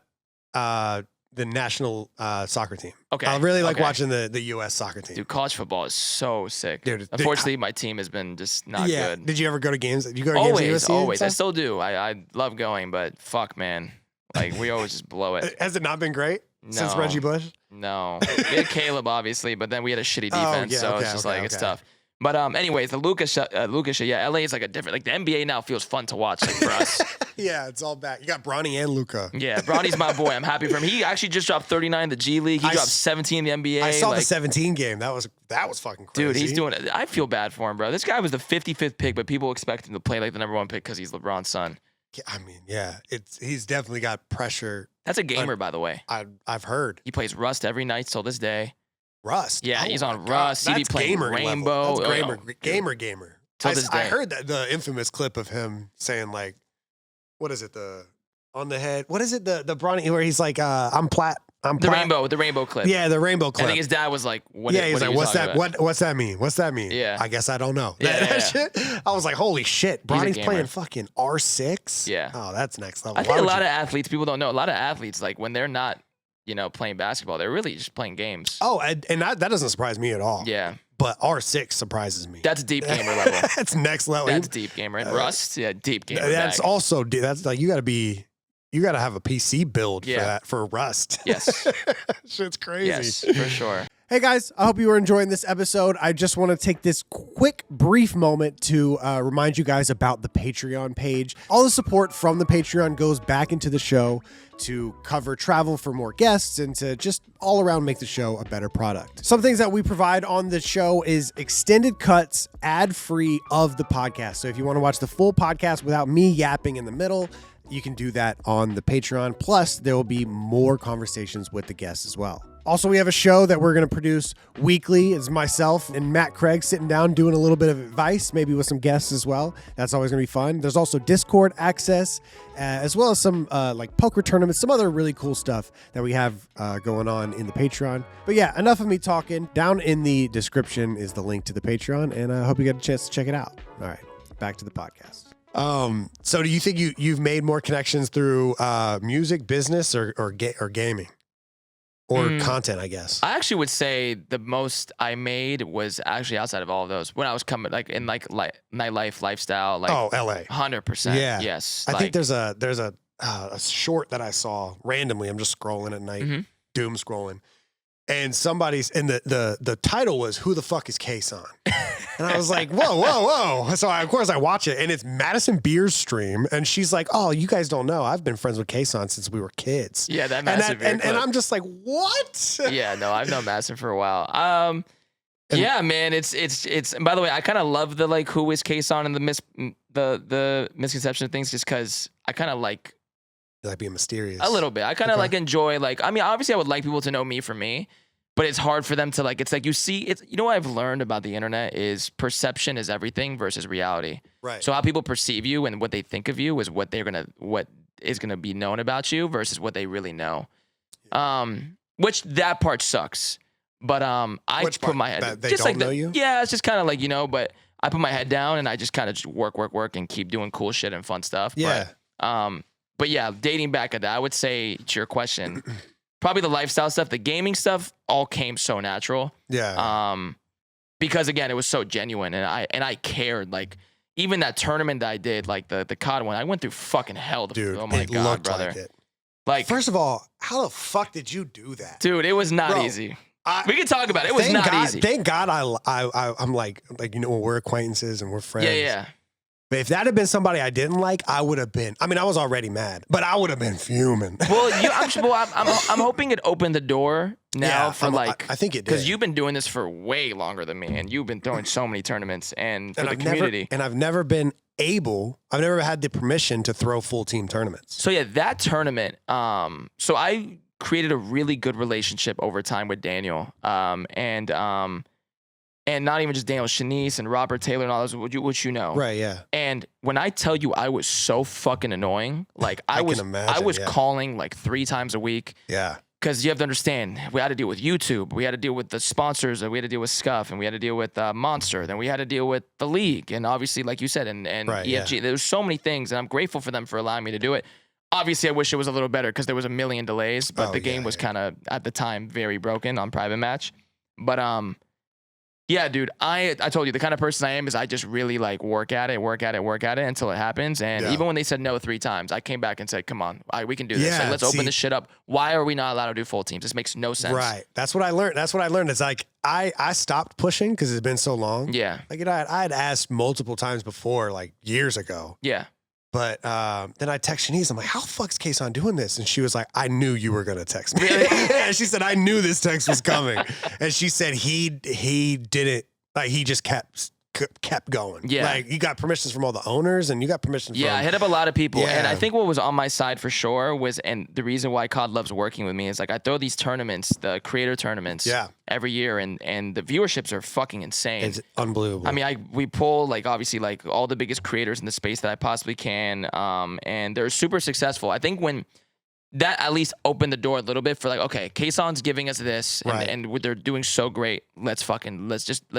the national soccer team. Okay. I really like watching the U.S. soccer team. Dude, college football is so sick. Dude, unfortunately, my team has been just not good. Did you ever go to games? Did you go to games? Always. Always. I still do. I love going, but fuck, man. Like, we always just blow it. Has it not been great since Reggie Bush? No. We had Caleb, obviously, but then we had a shitty defense, it's tough. But anyways, the Lucas, LA is like a different, like the NBA now feels fun to watch, like for us. Yeah, it's all back. You got Bronny and Luka. Yeah, Bronny's my boy. I'm happy for him. He actually just dropped 39 in the G League. He dropped 17 in the NBA. I saw the 17 game. That was fucking crazy. Dude, he's doing it. I feel bad for him, bro. This guy was the 55th pick, but people expect him to play like the #1 pick because he's LeBron's son. I mean, yeah, he's definitely got pressure. That's a gamer, by the way. I've heard. He plays Rust every night till this day. Rust. Yeah, he's on Rust. He be playing Rainbow. That's gamer. Till this day. I heard that the infamous clip of him saying like, what is it? The on the head. What is it? The Bronny where he's like, I'm plat. The rainbow clip. Yeah, the rainbow clip. I think his dad was like, he's like, what's that? What's that mean? What's that mean? Yeah. I guess I don't know. Yeah. Shit. I was like, holy shit. Bronny's playing fucking R6. Yeah. Oh, that's next level. I think a lot of athletes, people don't know, a lot of athletes, like when they're not, playing basketball, they're really just playing games. Oh, and that doesn't surprise me at all. Yeah. But R6 surprises me. That's deep gamer level. That's next level. That's deep gamer. And Rust, deep gamer. That's also, that's like, you got to have a PC build for that, for Rust. Yes. Shit's crazy. Yes, for sure. Hey guys, I hope you were enjoying this episode. I just want to take this quick, brief moment to remind you guys about the Patreon page. All the support from the Patreon goes back into the show to cover travel for more guests and to just all around make the show a better product. Some things that we provide on the show is extended cuts, ad-free of the podcast. So if you want to watch the full podcast without me yapping in the middle, you can do that on the Patreon. Plus, there will be more conversations with the guests as well. Also, we have a show that we're going to produce weekly. It's myself and Matt Craig sitting down doing a little bit of advice, maybe with some guests as well. That's always going to be fun. There's also Discord access, as well as some like poker tournaments, some other really cool stuff that we have going on in the Patreon. But yeah, enough of me talking. Down in the description is the link to the Patreon, and I hope you get a chance to check it out. All right, back to the podcast. So do you think you've made more connections through music, business, or gaming? or content, I guess? I actually would say the most I made was actually outside of all of those when I was coming like in like nightlife lifestyle. Like LA. 100%. Yeah. Yes. I think there's a short that I saw randomly. I'm just scrolling at night, doom scrolling. And the title was "Who the fuck is Kaysan?" And I was like, whoa. So of course I watch it, and it's Madison Beer's stream, and she's like, "Oh, you guys don't know, I've been friends with Kaysan since we were kids." Yeah, that massive. And I'm just like, what? Yeah, no, I've known Massive for a while. Yeah, man, it's. And by the way, I kind of love the like who is Kaysan and the misconception of things, just because I kind of like. You like being mysterious. A little bit. I kind of like enjoy like. I mean, obviously, I would like people to know me for me, but it's hard for them to like. It's like you see. It's you know what I've learned about the internet is perception is everything versus reality. Right. So how people perceive you and what they think of you is what is gonna be known about you versus what they really know. Which that part sucks. But I Which put part? my head. That they just don't like know you? Yeah, it's just kind of like but I put my head down and I just kind of just work and keep doing cool shit and fun stuff. Yeah. But yeah, dating back at that, I would say to your question, probably the lifestyle stuff, the gaming stuff, all came so natural. Yeah. Because again, it was so genuine, and I cared. Like even that tournament that I did, like the COD one, I went through fucking hell. Dude, oh my it god, looked brother! like it. Like first of all, how the fuck did you do that, dude? It was not easy. We can talk about it. It was not easy. Thank God I'm like when we're acquaintances and we're friends. Yeah. But if that had been somebody I didn't like, I would have been. I mean, I was already mad, but I would have been fuming. Well, I'm hoping it opened the door now for like. I think it did because you've been doing this for way longer than me, and you've been throwing so many tournaments and for the community. I've never been able. I've never had the permission to throw full team tournaments. So yeah, that tournament. So I created a really good relationship over time with Daniel. And not even just Daniel, Shanice and Robert Taylor and all those, which you know. Right, yeah. And when I tell you I was so fucking annoying, like I was calling like 3 times a week. Yeah. Because you have to understand, we had to deal with YouTube, we had to deal with the sponsors, we had to deal with Scuff, and we had to deal with Monster, then we had to deal with the league, and obviously, like you said, and right, EFG. Yeah. There's so many things, and I'm grateful for them for allowing me to do it. Obviously, I wish it was a little better because there was a million delays, but the game was kind of, at the time, very broken on private match. But yeah, dude, I told you the kind of person I am is I just really like work at it until it happens. And even when they said no 3 times, I came back and said, come on, we can do this. Like, let's open this shit up. Why are we not allowed to do full teams? This makes no sense. Right. That's what I learned. It's like I stopped pushing because it's been so long. Yeah. Like I had asked multiple times before, like years ago. Yeah. But then I text Shanice. I'm like, how the fuck's Kaysan doing this? And she was like, I knew you were going to text me. Really? Yeah, she said, I knew this text was coming. And she said he didn't, like he just kept going. Yeah. Like you got permissions from all the owners and you got permissions from. Yeah, I hit up a lot of people. Yeah. And I think what was on my side for sure was, and the reason why COD loves working with me is like I throw these tournaments, the creator tournaments every year, and the viewerships are fucking insane. It's unbelievable. I mean, we pull like obviously like all the biggest creators in the space that I possibly can. And they're super successful. I think when that at least opened the door a little bit for like, okay, Kaysan's giving us this and they're doing so great. Let's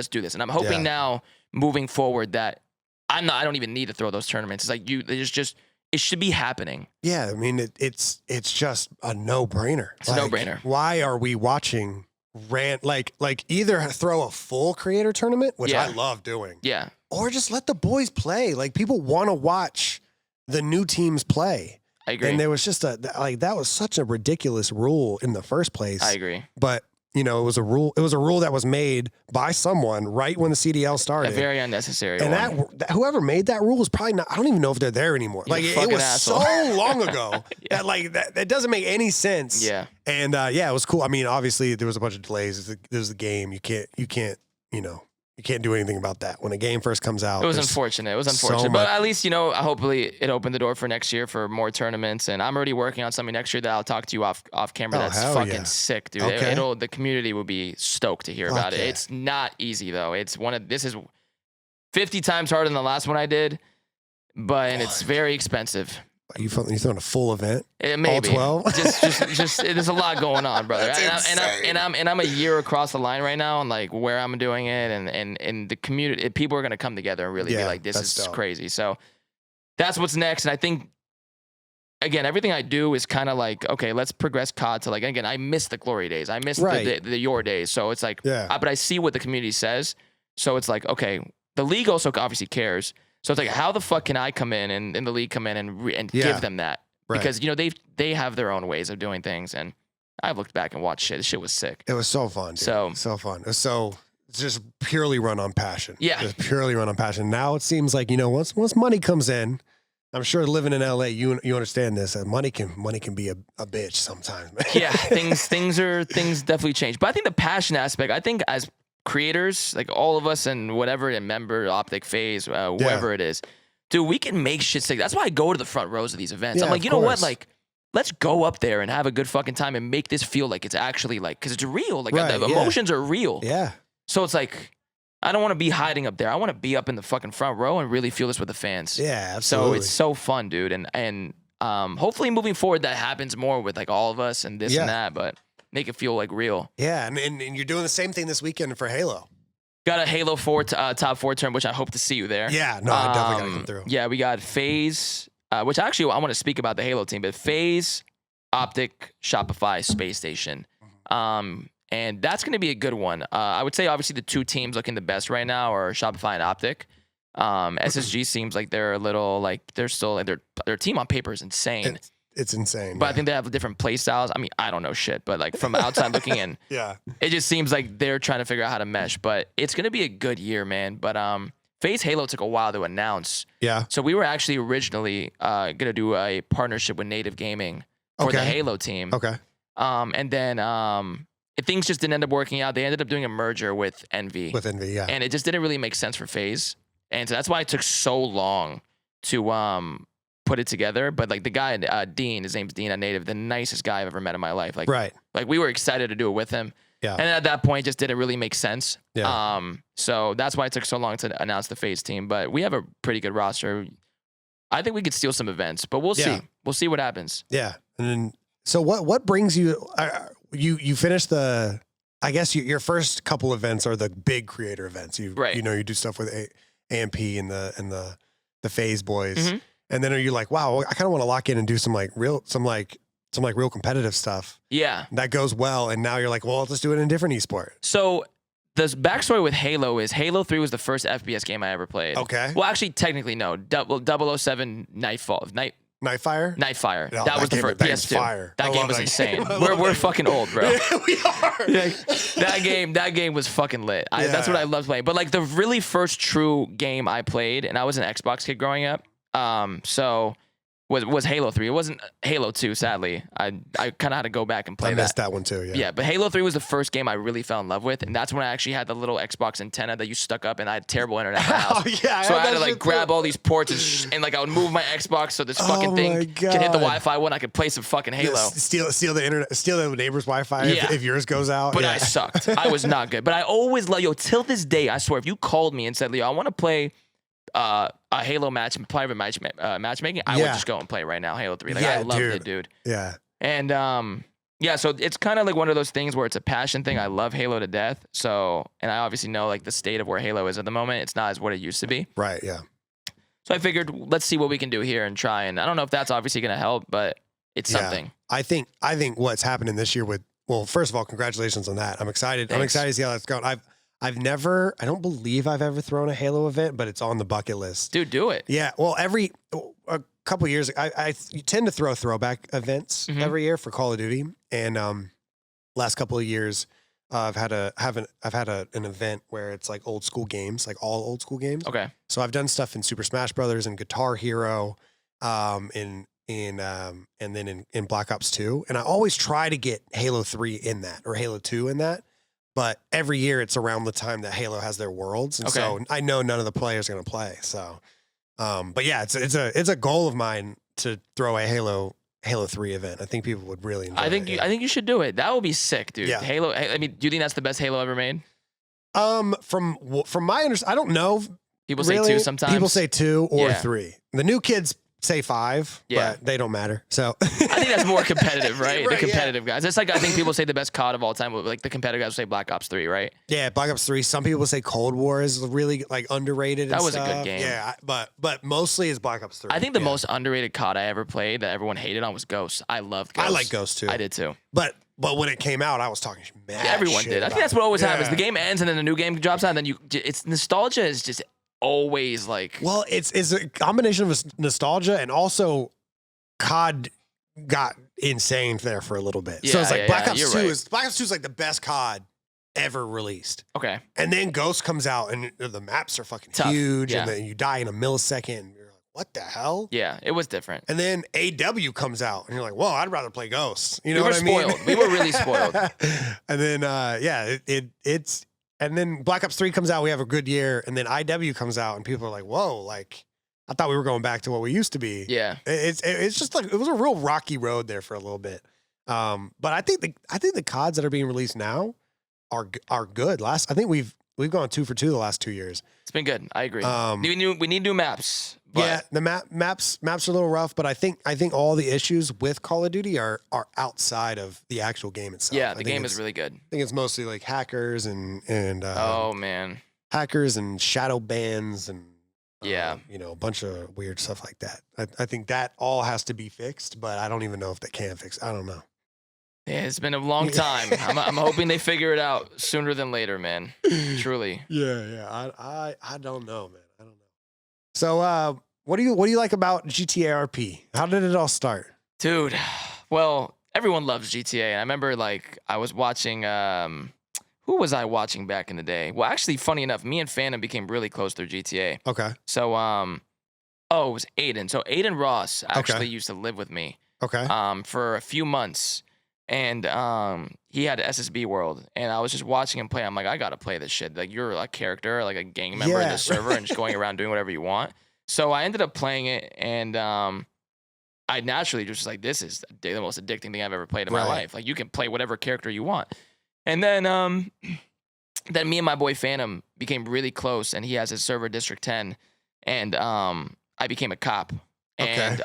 do this. And I'm hoping now moving forward that I don't even need to throw those tournaments. It's like it should be happening. Yeah. I mean, it's just a no-brainer. It's a no-brainer. Why are we watching like either throw a full creator tournament, which I love doing. Yeah. Or just let the boys play. Like people want to watch the new teams play. I agree. And there was just that was such a ridiculous rule in the first place. I agree. But it was a rule that was made by someone right when the CDL started. A very unnecessary and one. that whoever made that rule is probably not, I don't even know if they're there anymore. You're like it was asshole. so long ago that doesn't make any sense. Yeah. And it was cool. I mean, obviously there was a bunch of delays. There's the game. You can't do anything about that. When a game first comes out. It was unfortunate. But at least, hopefully it opened the door for next year for more tournaments. And I'm already working on something next year that I'll talk to you off camera. That's fucking sick, dude. Okay. The community will be stoked to hear about it. It's not easy though. This is 50 times harder than the last one I did, and it's very expensive. Are you throwing a full event? Maybe. All 12? just there's a lot going on, brother. That's I'm a year across the line right now, and like where I'm doing it, and the community, people are gonna come together and really be like, this is dope. crazy. So that's what's next, and I think again, everything I do is kind of like, okay, let's progress COD to like, again, I miss the glory days. I miss the your days. So it's like, but I see what the community says. So it's like, okay, the league also obviously cares. So it's like, how the fuck can I come in the league come in and give them that? Because, you know, they have their own ways of doing things. And I've looked back and watched shit. This shit was sick. It was so fun, dude. So fun. It was it's just purely run on passion. Yeah. Just purely run on passion. Now it seems like, you know, once money comes in, I'm sure living in LA, you understand this. Money can be a bitch sometimes, man. Yeah, things definitely change. But I think the passion aspect, I think as creators, like all of us and whatever, and member, Optic, FaZe, whoever it is, dude, we can make shit sick. That's why I go to the front rows of these events. Yeah, I'm like, you know what? Like, let's go up there and have a good fucking time and make this feel like it's actually like, because it's real. Like the emotions are real. Yeah. So it's like, I don't want to be hiding up there. I want to be up in the fucking front row and really feel this with the fans. Yeah, absolutely. So it's so fun, dude. And hopefully moving forward that happens more with like all of us and this and that, but make it feel like real. Yeah, and you're doing the same thing this weekend for Halo. Got a Halo 4 top 4 term, which I hope to see you there. Yeah, no, I definitely gotta come through. Yeah, we got FaZe, which actually I want to speak about the Halo team, but FaZe, Optic, Shopify, Space Station. And that's going to be a good one. I would say obviously the two teams looking the best right now are Shopify and Optic. SSG seems like they're a little like they're still their team on paper is insane. It's insane. But I think they have different play styles. I mean, I don't know shit, but like from outside looking in, it just seems like they're trying to figure out how to mesh. But it's going to be a good year, man. But FaZe Halo took a while to announce. Yeah. So we were actually originally going to do a partnership with Native Gaming for the Halo team. Okay. And then things just didn't end up working out. They ended up doing a merger with Envy. Yeah. And it just didn't really make sense for FaZe. And so that's why it took so long to put it together. But like the guy, Dean, his name's Dean at Native, the nicest guy I've ever met in my life. Like, like we were excited to do it with him. Yeah. And at that point, it just didn't really make sense. Yeah. So that's why it took so long to announce the FaZe team. But we have a pretty good roster. I think we could steal some events, but we'll see. We'll see what happens. Yeah. And then, so what brings you? You finished I guess your first couple events are the big creator events. You know, you do stuff with AMP and the FaZe boys, and then are you like, wow, I kind of want to lock in and do some real competitive stuff. Yeah, that goes well, and now you're like, well, let's do it in a different esport. So the backstory with Halo is Halo 3 was the first FPS game I ever played. Okay. Well, actually, technically no. 007 Nightfire. Nightfire. No, that was the first PS2. That game was insane. We're fucking old, bro. Yeah, we are. That game was fucking lit. That's what I loved playing. But like the really first true game I played, and I was an Xbox kid growing up. So was Halo 3. It wasn't Halo 2, sadly. I kind of had to go back and play that. I missed that one too, Yeah, but Halo 3 was the first game I really fell in love with, and that's when I actually had the little Xbox antenna that you stuck up, and I had terrible internet in my house. So I had to like grab all these ports and like I would move my Xbox so this fucking thing could hit the Wi-Fi one. I could play some fucking Halo. Steal the internet, steal the neighbor's Wi-Fi if yours goes out. But I sucked. I was not good. But I always till this day, I swear, if you called me and said, Leo, I want to play a Halo private matchmaking, I would just go and play right now, Halo 3. Like I loved it, dude. Yeah. And so it's kind of like one of those things where it's a passion thing. I love Halo to death. So, and I obviously know like the state of where Halo is at the moment. It's not as what it used to be. Right. Yeah. So I figured let's see what we can do here and try. And I don't know if that's obviously going to help, but it's something. I think what's happening this year first of all, congratulations on that. I'm excited. Thanks. I'm excited to see how that's going. I don't believe I've ever thrown a Halo event, but it's on the bucket list. Dude, do it. Yeah. Well, a couple of years, I tend to throw throwback events every year for Call of Duty. And last couple of years, I've had an event where it's like old school games, like all old school games. Okay. So I've done stuff in Super Smash Brothers and Guitar Hero, and then in Black Ops 2. And I always try to get Halo 3 in that or Halo 2 in that. But every year it's around the time that Halo has their worlds. And so I know none of the players are going to play. So, but yeah, it's a goal of mine to throw a Halo 3 event. I think people would really enjoy it. I think you should do it. That would be sick, dude. Yeah. Halo. I mean, do you think that's the best Halo ever made? From my understanding, I don't know. People say 2 sometimes. People say 2 or 3. The new kids say 5, Yeah. but they don't matter. So I think that's more competitive, right? Right, The competitive guys. It's like I think people say the best COD of all time, but like the competitive guys will say Black Ops 3, right? yeah, Black Ops 3. Some people say Cold War is really like underrated. That and was a good stuff. game. Yeah, but mostly it's Black Ops 3. I think the Yeah. most underrated COD I ever played that everyone hated on was Ghost. I loved Ghost. I like Ghost too. I did too. But when it came out, I was talking mad Everyone shit did. I about think that's it. what always Yeah. happens. The game ends and then a new game drops out, and then it's nostalgia is just always like. Well, it's a combination of nostalgia and also COD got insane there for a little bit. So Yeah, it's like yeah, Black yeah, Ops you're 2 right. is Black Ops 2 is like the best COD ever released. Okay. And then Ghost comes out and the maps are fucking Tough. huge Yeah. and then you die in a millisecond and you're like, what the hell? Yeah, it was different. And then AW comes out and you're like, well, I'd rather play Ghost. You know We were what I mean? spoiled. We were really spoiled. And then it's and then Black Ops 3 comes out, we have a good year, and then IW comes out and people are like, whoa, like I thought we were going back to what we used to be. Yeah. It's just like it was a real rocky road there for a little bit. But I think the CODs that are being released now are good. I think we've gone 2 for 2 the last 2 years. It's been good. I agree. We we need new maps. But yeah, the maps are a little rough, but I think all the issues with Call of Duty are outside of the actual game itself. yeah, I the think game it's- is really good. I think it's mostly like hackers and Oh man. hackers and shadow bans and Yeah. a bunch of weird stuff like that. I think that all has to be fixed, but I don't even know if they can fix it. I don't know. Yeah, it's been a long time. I'm hoping they figure it out sooner than later, man. Truly. Yeah. I don't know, man. I don't know. So, what do you like about GTA RP? How did it all start? Dude, well, everyone loves GTA. And I remember like I was watching who was I watching back in the day? Well, actually, funny enough, me and Phantom became really close through GTA. Okay. So it was Aiden. So Aiden Ross actually used to live with me Okay. for a few months. And he had SSB World, and I was just watching him play. I'm like, I gotta play this shit. Like, you're a character, like a gang member in Yeah. the server, and just going around doing whatever you want. So I ended up playing it, and I naturally just was like, this is the most addicting thing I've ever played in my Right. life. Like, you can play whatever character you want. And then me and my boy Phantom became really close, and he has his server District 10, and I became a cop. Okay. And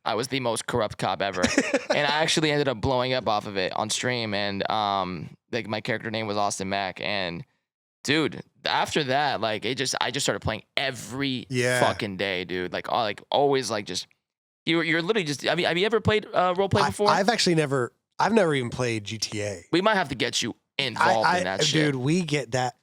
I was the most corrupt cop ever. And I actually ended up blowing up off of it on stream. And like my character name was Austin Mack. And dude, after that, like I just started playing every fucking day, dude. Like always, like just you're literally just. I mean, have you ever played roleplay before? I've never even played GTA. We might have to get you involved in that shit. Dude, we get that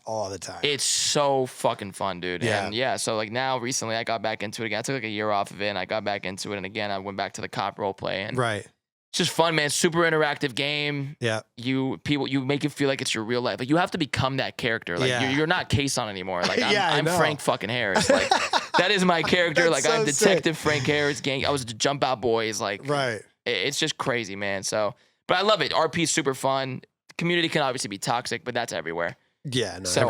all the time. It's so fucking fun, dude. Yeah. And yeah, so like now recently I got back into it again. I took like a year off of it and I got back into it. And again, I went back to the cop role play. And Right. it's just fun, man. Super interactive game. Yeah. You make it feel like it's your real life. Like you have to become that character. Like Yeah. you're not Kaysan anymore. Like I I'm know. Frank fucking Harris. Like that is my character. That's Like I'm so sick. Detective Frank Harris. Gang. I was the Jump Out Boys. Like Right. it's just crazy, man. So, but I love it. RP is super fun. The community can obviously be toxic, but that's everywhere. Yeah, no, So,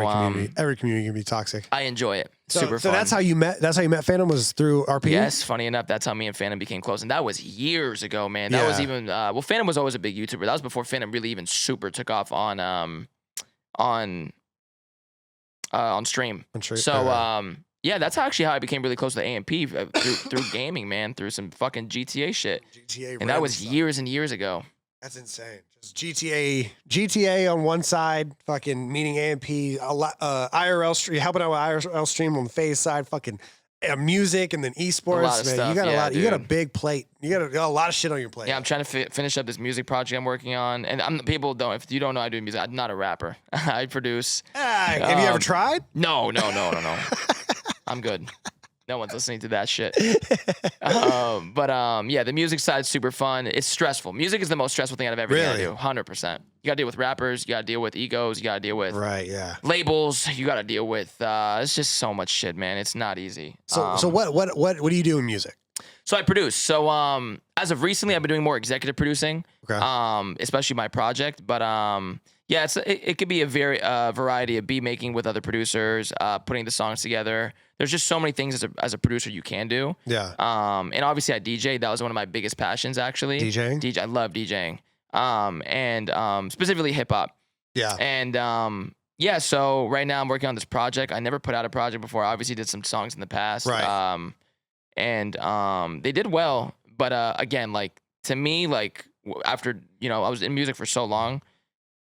every community can be toxic. I enjoy it. So Super fun. that's how you met Phantom was through RP? Yes, funny enough, that's how me and Phantom became close, and that was years ago, man. That was Yeah. even Phantom was always a big YouTuber. That was before Phantom really even super took off on stream. I'm sure. So yeah, that's actually how I became really close to the AMP through gaming, man, through some fucking GTA shit, GTA and that was years and years ago. That's insane. Just GTA on one side, fucking meeting AMP, IRL stream, helping out with IRL stream on the FaZe side, fucking music, and then esports. A lot of man, stuff, you got a yeah, lot. You got a dude. big plate. You got a lot of shit on your plate. Yeah, I'm trying to finish up this music project I'm working on, and if you don't know, I do music. I'm not a rapper. I produce. Have you ever tried? No. I'm good. No one's listening to that shit. Yeah, the music side's super fun. It's stressful. Music is the most stressful thing out of everything I Really? do. 100%. You gotta deal with rappers. You gotta deal with egos. You gotta deal with Right. Yeah. labels. You gotta deal with. It's just so much shit, man. It's not easy. So what do you do in music? So I produce. So as of recently, I've been doing more executive producing. Okay. Especially my project, but yeah, it could be a variety of beat making with other producers, putting the songs together. There's just so many things as a producer you can do. Yeah. And obviously I DJ. That was one of my biggest passions, actually. DJing? I love DJing. And specifically hip hop. Yeah. And yeah, so right now I'm working on this project. I never put out a project before. I obviously did some songs in the past. Right. and they did well. But again, like to me, like after I was in music for so long,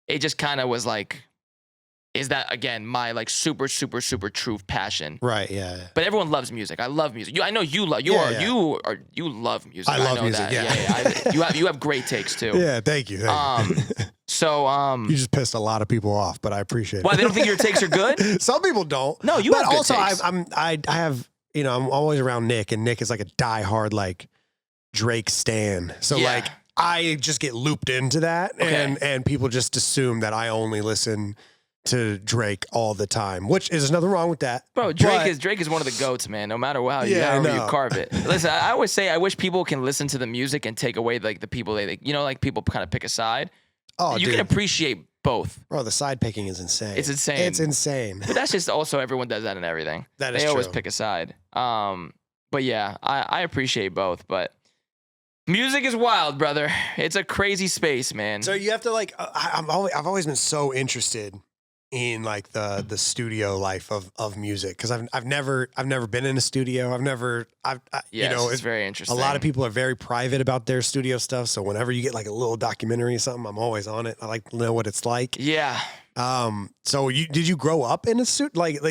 it just kind of was like, is that again my like super true passion? Right. Yeah. But everyone loves music. I love music. I know you love. You love music. I love know music. That. Yeah. You have great takes too. Yeah. Thank you. So you just pissed a lot of people off, but I appreciate it. Why, they don't think your takes are good? Some people don't. No, you but have good also takes. I have I'm always around Nick, and Nick is like a diehard like Drake stan. So Yeah. like I just get looped into that, and people just assume that I only listen to Drake all the time, which is nothing wrong with that. Bro, Drake is one of the goats, man. No matter how you carve it. Listen, I always say I wish people can listen to the music and take away like the people they like people kind of pick a side. Oh, you can appreciate both. Bro, the side picking is insane. It's insane. It's insane. But that's just also everyone does that in everything. That is They always true. pick a side. But yeah, I appreciate both, but music is wild, brother. It's a crazy space, man. So you have to like I've always been so interested in like the studio life of music, because I've never been in a studio. It's very interesting. A lot of people are very private about their studio stuff. So whenever you get like a little documentary or something, I'm always on it. I like to know what it's like. Yeah. So did you grow up in a suit? Like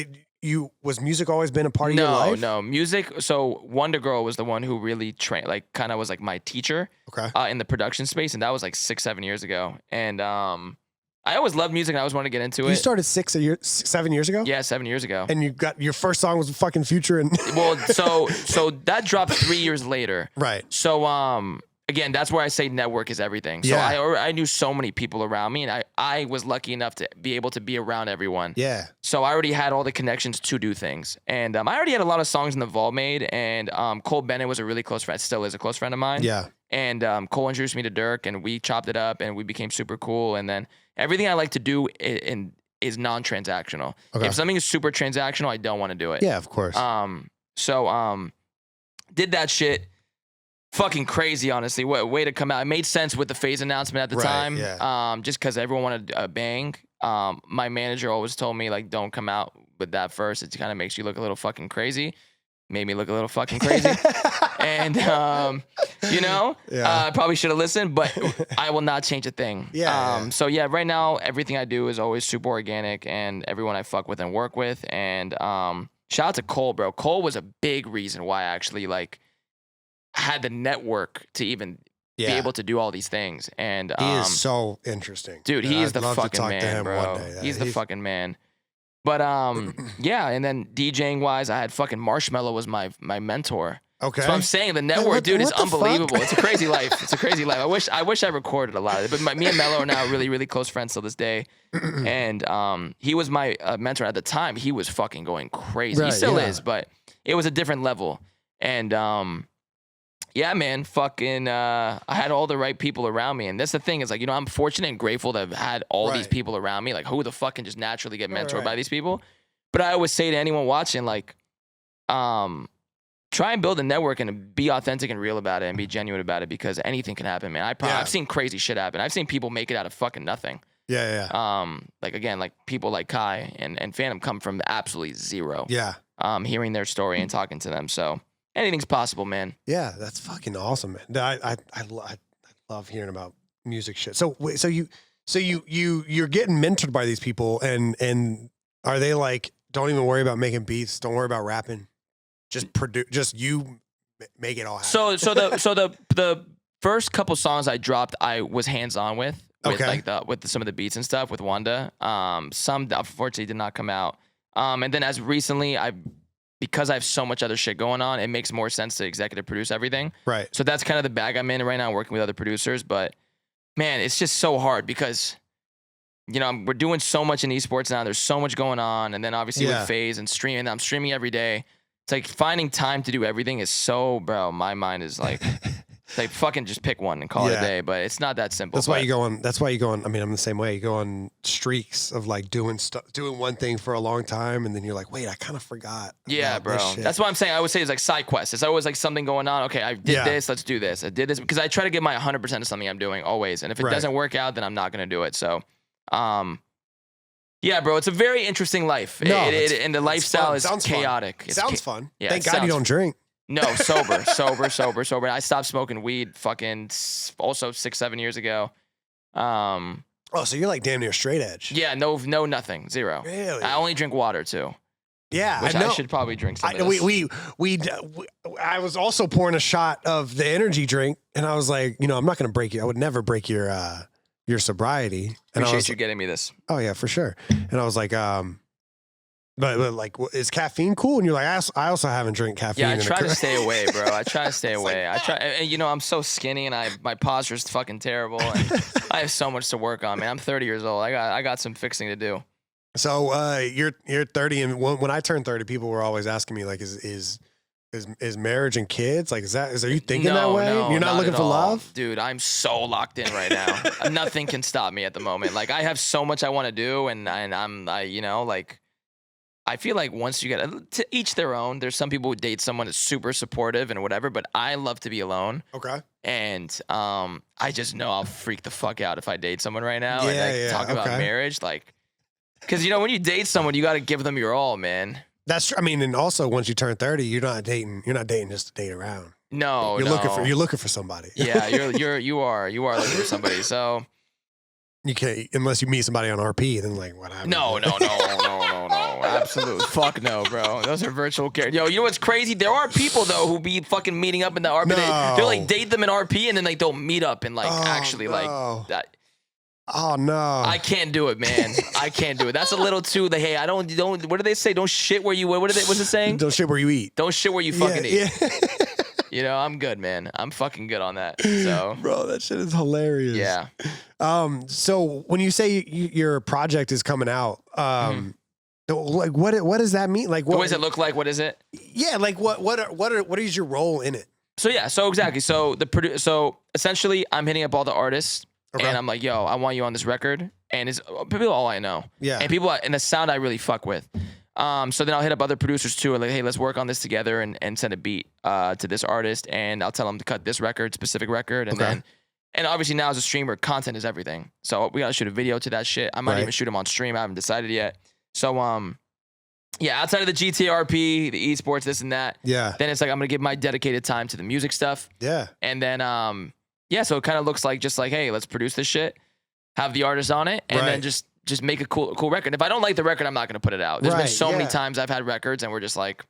was music always been a part of your life? No, music. So Wonder Girl was the one who really trained, like kind of was like my teacher. Okay. In the production space, and that was like 6-7 years ago. And I always loved music, and I always wanted to get into it. You started 7 years ago? Yeah, 7 years ago. And you got your first song was fucking Future and Well, so that dropped 3 years later. Right. So again, that's where I say network is everything. So Yeah. I knew so many people around me, and I was lucky enough to be able to be around everyone. Yeah. So I already had all the connections to do things, and I already had a lot of songs in the vault made. And Cole Bennett was a really close friend, still is a close friend of mine. Yeah. And Cole introduced me to Dirk, and we chopped it up, and we became super cool. And then everything I like to do is non-transactional. Okay. If something is super transactional, I don't want to do it. Yeah, of course. So did that shit. Fucking crazy, honestly. What way to come out. It made sense with the FaZe announcement at the time. Yeah. Just because everyone wanted a bang. My manager always told me, like, don't come out with that first. It kind of makes you look a little fucking crazy. Made me look a little fucking crazy. And, I probably should have listened, but I will not change a thing. Yeah. So, yeah, right now, everything I do is always super organic, and everyone I fuck with and work with. And shout out to Cole, bro. Cole was a big reason why I actually, like, had the network to even be able to do all these things. And he is so interesting. Dude, he is I'd the love to fucking talk to man, him bro. one day. He's the fucking man. But yeah, and then DJing wise, I had fucking Marshmello was my mentor. Okay. So I'm saying the network, dude, is what the unbelievable. fuck? It's a crazy life. It's a crazy life. I wish I recorded a lot of it. But me and Mello are now really, really close friends till this day. And he was my mentor at the time. He was fucking going crazy. Right, he still yeah. is, but it was a different level. And yeah, man, fucking I had all the right people around me. And that's the thing is, like, I'm fortunate and grateful to have had all these Right. people around me. Like, who the fuck can just naturally get mentored Right. by these people? But I always say to anyone watching, like, try and build a network and be authentic and real about it and be genuine about it, because anything can happen, man. I've seen crazy shit happen. I've seen people make it out of fucking nothing. Yeah. Like, again, like people like Kai and Phantom come from absolutely zero. Yeah. Hearing their story and talking to them. So anything's possible, man. Yeah. That's fucking awesome, man. I love hearing about music shit. So wait, so you're getting mentored by these people, and are they like, don't even worry about making beats, don't worry about rapping, just produce, just you make it all happen. So the first couple songs I dropped, I was hands on with Okay. with some of the beats and stuff with Wanda. Some unfortunately did not come out. And then as recently, because I have so much other shit going on, it makes more sense to executive produce everything. Right. So that's kind of the bag I'm in right now, working with other producers. But man, it's just so hard because, we're doing so much in esports now. There's so much going on. And then obviously with FaZe and streaming, I'm streaming every day. It's like finding time to do everything is so, bro, my mind is like, like fucking just pick one and call it a day. But it's not that simple. That's why you go on. I mean, I'm the same way. You go on streaks of like doing one thing for a long time, and then you're like, wait, I kind of forgot. Yeah, about this bro. shit. That's what I'm saying. I always say it's like side quests. It's always like something going on. Okay, I did this. Let's do this. I did this because I try to give my 100% of something I'm doing always. And if it doesn't work out, then I'm not going to do it. So, yeah, bro, it's a very interesting life. No, and the lifestyle is Sounds chaotic. Fun. Sounds fun. Yeah, Thank it God you sounds- don't drink. No, sober. I stopped smoking weed fucking also 6-7 years ago. Oh, so you're like damn near straight edge. Yeah, no, nothing, zero. Really? I only drink water too. Yeah, which I know. I should probably drink some of this. I was also pouring a shot of the energy drink, and I was like, you know, I'm not going to break you. I would never break your sobriety. And Appreciate you getting me this. Oh yeah, for sure. And I was like, but like, is caffeine cool? And you're like, I also haven't drank caffeine. Yeah, I try to stay away, bro. I try to stay away. I try, and you know, I'm so skinny, and my posture is fucking terrible, and I have so much to work on, man. I'm 30 years old. I got some fixing to do. So you're 30, and when I turned 30, people were always asking me like, is marriage and kids like are you thinking that way? No, You're not looking for love, dude. I'm so locked in right now. Nothing can stop me at the moment. Like I have so much I want to do, and you know, like. I feel like once you get to each their own. There's some people who date someone that's super supportive and whatever, but I love to be alone. Okay. And I just know I'll freak the fuck out if I date someone right now and talk about marriage, like, because you know when you date someone, you got to give them your all, man. That's true. I mean, and also once you turn 30, you're not dating just to date around. No, you're looking for somebody. Yeah, you are looking for somebody. So you can't unless you meet somebody on RP. Then like what happened? No. Absolutely. Fuck no, bro. Those are virtual characters. Yo, you know what's crazy? There are people, though, who be fucking meeting up in the RP. No. They'll, like, date them in RP, and then, like, they'll meet up and, like, like, that. Oh, no. I can't do it, man. I can't do it. That's a little too, hey, I don't, what do they say? Don't shit where you, what's it saying? Don't shit where you eat. Don't shit where you fucking eat. Yeah. You know, I'm good, man. I'm fucking good on that. So, bro, that shit is hilarious. Yeah. So when you say your project is coming out, like what does that mean? Like, what does it look like? What is it? Yeah, like what is your role in it? So yeah, so exactly. So so essentially, I'm hitting up all the artists, and I'm like, yo, I want you on this record, and it's people all I know. Yeah. And people and the sound I really fuck with. So then I'll hit up other producers too, and like, hey, let's work on this together and send a beat to this artist, and I'll tell them to cut this specific record, and then. And obviously now as a streamer, content is everything. So we gotta shoot a video to that shit. I might even shoot them on stream. I haven't decided yet. So yeah, outside of the GTA RP, the esports, this and that. Yeah. Then it's like I'm gonna give my dedicated time to the music stuff. Yeah. And then yeah, so it kind of looks like just like, hey, let's produce this shit, have the artist on it, and then just make a cool record. If I don't like the record, I'm not gonna put it out. There's been so many times I've had records and we're just like,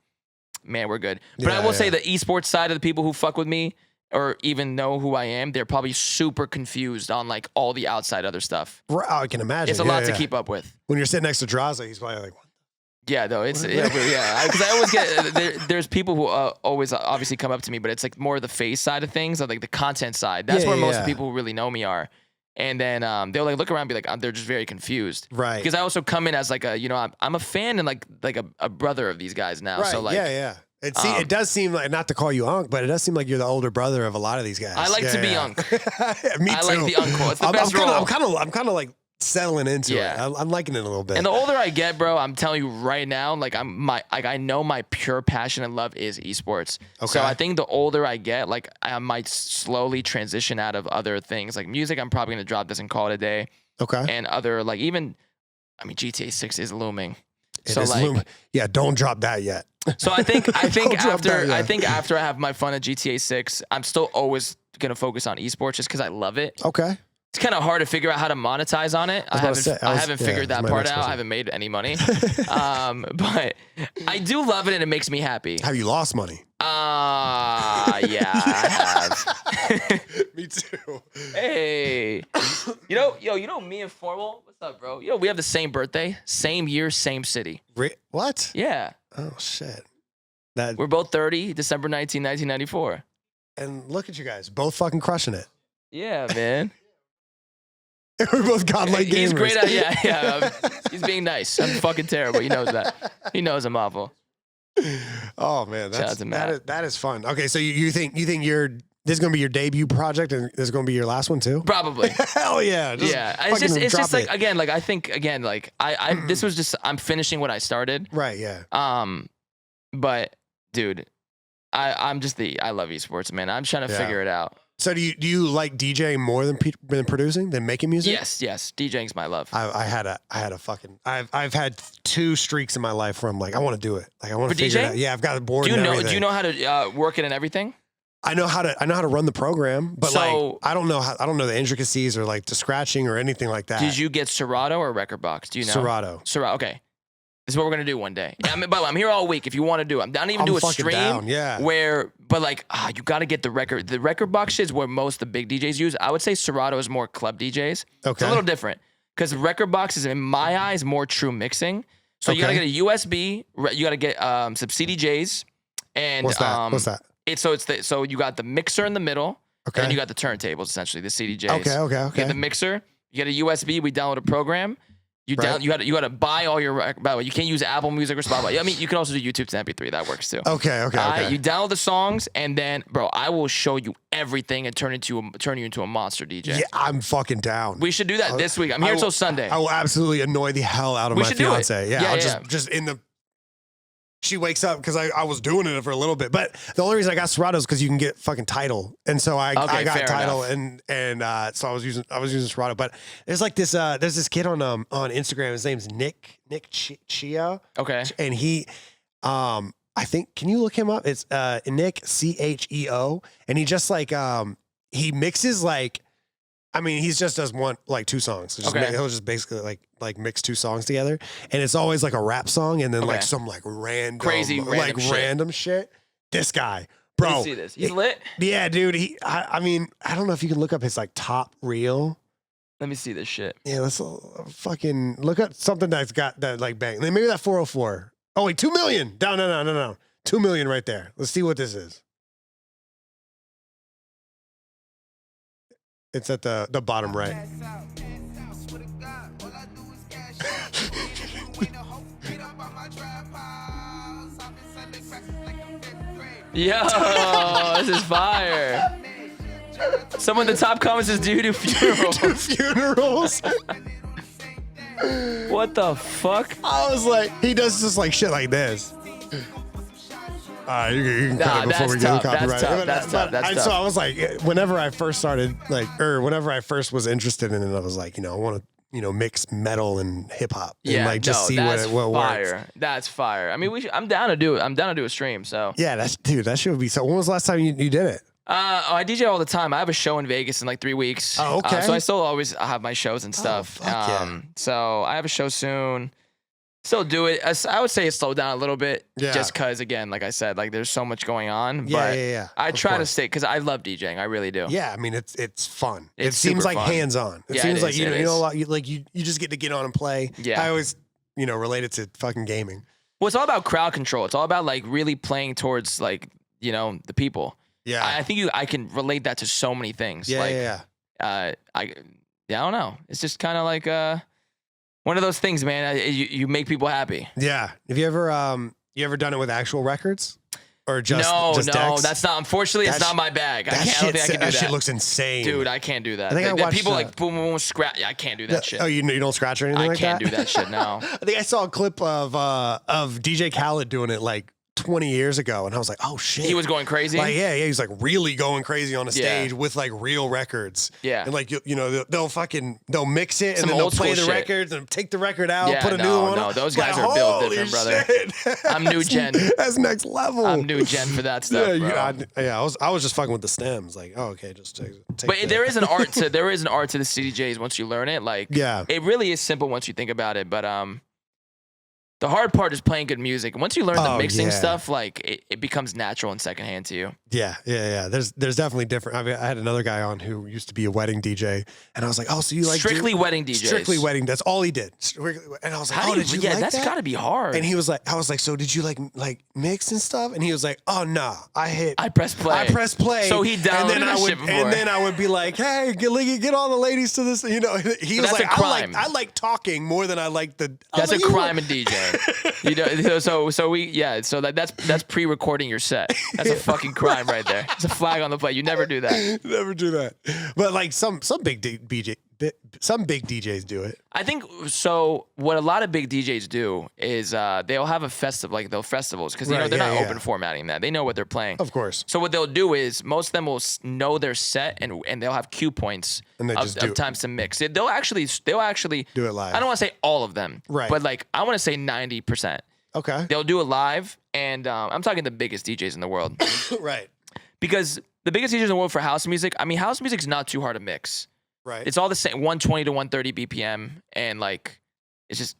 man, we're good. But I will say the esports side of the people who fuck with me or even know who I am, they're probably super confused on like all the outside other stuff. I can imagine. It's a lot to keep up with. When you're sitting next to Draza, he's probably like, what? Yeah, though it's because I always get there's people who always obviously come up to me, but it's like more the face side of things, or like the content side. That's where most of the people who really know me are. And then they'll like look around and be like, they're just very confused, right? Because I also come in as like I'm a fan and like a brother of these guys now. Right. So like it does seem like, not to call you Unc, but it does seem like you're the older brother of a lot of these guys. I like to be Unc. Me too. I like the Uncle. It's the best role. I'm kind of like settling into it. I'm liking it a little bit. And the older I get, bro, I'm telling you right now, like I know my pure passion and love is esports. Okay. So I think the older I get, like I might slowly transition out of other things. Like music, I'm probably gonna drop this and call it a day. Okay. And other like even, I mean GTA 6 is looming. Yeah, don't drop that yet. So I think after I have my fun at GTA 6, I'm still always gonna focus on esports just because I love it. Okay. It's kind of hard to figure out how to monetize on it. I haven't figured that part out. I haven't made any money. But I do love it and it makes me happy. Have you lost money? Yeah, I have. Me too. Hey. You know me and Formal? What's up, bro? We have the same birthday, same year, same city. What? Yeah. Oh, shit. We're both 30, December 1994. And look at you guys, both fucking crushing it. Yeah, man. We're both godlike gamers. He's great at, yeah. He's being nice. I'm fucking terrible. He knows that. He knows I'm awful. Oh man, that is fun. Okay, so you think this is gonna be your debut project and this is gonna be your last one too? Probably. Hell yeah. It's just like again, like I think again, like I this was just I'm finishing what I started. Right. Yeah. But dude, I love esports, man. I'm trying to figure it out. So do you like DJing more than producing, than making music? Yes. DJing's my love. I've had 2 streaks in my life where I'm like, I want to do it. Like I want to figure it out. Yeah, I've got it bored. Do you know how to work it and everything? I know how to run the program, but like I don't know the intricacies or like the scratching or anything like that. Did you get Serato or Record Box? Do you know? Serato. Okay. This is what we're gonna do one day. I mean, by the way, I'm here all week. If you want to do it, I'm down to even do a stream. Down, yeah. But like, you got to get the record. The Record Box shit is where most of the big DJs use. I would say Serato is more club DJs. Okay. It's a little different because Record Box is, in my eyes, more true mixing. So you gotta get a USB. You gotta get some CDJs. And what's that? So you got the mixer in the middle. Okay. And then you got the turntables, essentially the CDJs. Okay. You get the mixer. You get a USB. We download a program. You got to buy all your. By the way, you can't use Apple Music or Spotify. I mean, you can also do YouTube to MP3. That works too. Okay. You download the songs, and then, bro, I will show you everything and turn you into a monster DJ. Yeah, I'm fucking down. We should do that this week. I'm here until Sunday. I will absolutely annoy the hell out of my fiance. Yeah, I'll just in the. She wakes up because I was doing it for a little bit, but the only reason I got Serato is because you can get fucking Tidal, and so I got Tidal, and so I was using Serato. But there's like this there's this kid on Instagram. His name's Nick Chio. Okay, and he I think, can you look him up? It's Nick Cheo, and he just like he mixes like. I mean, he just does 2 songs. He'll just basically like mix 2 songs together, and it's always like a rap song, and then like some like random shit. This guy, bro, let me see this. He's lit. Yeah, dude. I mean, I don't know if you can look up his like top reel. Let me see this shit. Yeah, let's fucking look up something that's got that like bang. Maybe that 404. Oh wait, 2 million. No. 2 million right there. Let's see what this is. It's at the bottom right. Yo, this is fire. Some of the top comments is due to funerals. What the fuck? I was like, he does just like shit like this. You can cut it before we get copyrighted. That's tough. So I was like, whenever I first started, whenever I first was interested in it, I was like, I want to, mix metal and hip hop. Yeah, and like just see what fire. works. That's fire. I mean, I'm down to do it. I'm down to do a stream. So yeah, that should be. So when was the last time you did it? I DJ all the time. I have a show in Vegas in like 3 weeks. Oh, okay. So I still always have my shows and stuff. Oh, fuck yeah. So I have a show soon. Still do it. I would say it slowed down a little bit, just because, again, like I said, like there's so much going on. Yeah. I try to stay because I love DJing. I really do. Yeah, I mean it's fun. It seems like fun. Hands on. It seems like you know a lot. You just get to get on and play. Yeah, I always relate it to fucking gaming. Well, it's all about crowd control. It's all about like really playing towards like the people. Yeah, I think I can relate that to so many things. Yeah. I don't know. It's just kind of like one of those things, man. You make people happy. Yeah. Have you ever done it with actual records, or just decks? That's not. Unfortunately, it's not my bag. I don't think I can do that. That shit looks insane, dude. I can't do that. I think I watched, people like boom scratch. I can't do that shit. Oh, you don't scratch or anything like that? I can't do that shit. No. I think I saw a clip of DJ Khaled doing it like 20 years ago, and I was like, oh shit, he was going crazy. Like, yeah, he's like really going crazy on a stage with like real records. Yeah, and like they'll mix it and then they'll play the records and take the record out, put a new one. No, those guys are built different, brother. I'm new gen. That's next level. I'm new gen for that stuff. I was just fucking with the stems. Like, oh, okay, just take. But there is an art to the CDJs once you learn it. Like, it really is simple once you think about it. But the hard part is playing good music. And once you learn the mixing stuff, like it becomes natural and secondhand to you. Yeah. There's definitely different. I had another guy on who used to be a wedding DJ, and I was like, oh, so you like strictly wedding DJs? Strictly wedding. That's all he did. And I was like, oh, did you like that? That's got to be hard. And he was like, I was like, so did you like mix and stuff? And he was like, oh no, I press play. So he downloaded that shit before. And then I would be like, hey, get all the ladies to this. He was like, I like talking more than I like the. That's a crime in DJing. That's pre-recording your set. That's a fucking crime right there. It's a flag on the plate. You never do that. Never do that. But like some big some big DJs do it. I think so. What a lot of big DJs do is they'll have a festival, like they'll festivals, because you know they're not open formatting that. They know what they're playing. Of course. So what they'll do is most of them will know their set and they'll have cue points of times to mix. They'll actually do it live. I don't want to say all of them, right? But like I want to say 90%. Okay. They'll do it live, and I'm talking the biggest DJs in the world, right? Because the biggest DJs in the world for house music. I mean, house music's not too hard to mix. Right. It's all the same, 120 to 130 BPM, and like it's just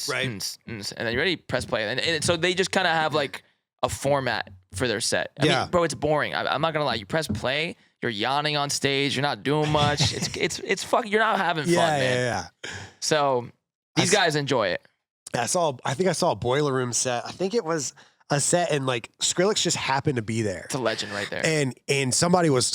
right. And then you ready, press play, and so they just kind of have like a format for their set. I mean, bro, it's boring. I'm not gonna lie. You press play, you're yawning on stage, you're not doing much. it's fucking. You're not having fun, man. Yeah. So these guys enjoy it. I think I saw a Boiler Room set. I think it was a set, and like Skrillex just happened to be there. It's a legend right there. And somebody was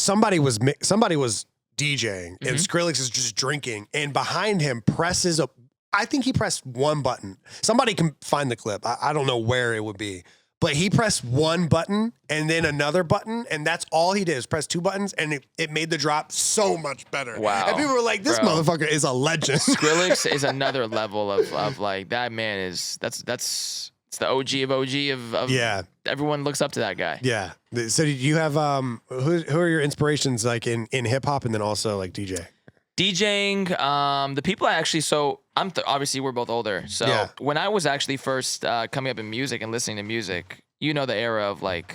DJing, and Skrillex is just drinking, and behind him presses a. I think he pressed one button. Somebody can find the clip. I don't know where it would be, but he pressed one button and then another button, and that's all he did is press two buttons, and it made the drop so much better. Wow! And people were like, "This motherfucker is a legend." Skrillex is another level of like that man is that's. It's the OG of yeah. Everyone looks up to that guy. Yeah. So do you have who are your inspirations like in hip hop and then also like DJ? DJing, the people I actually obviously we're both older. So when I was actually first coming up in music and listening to music, you know the era of like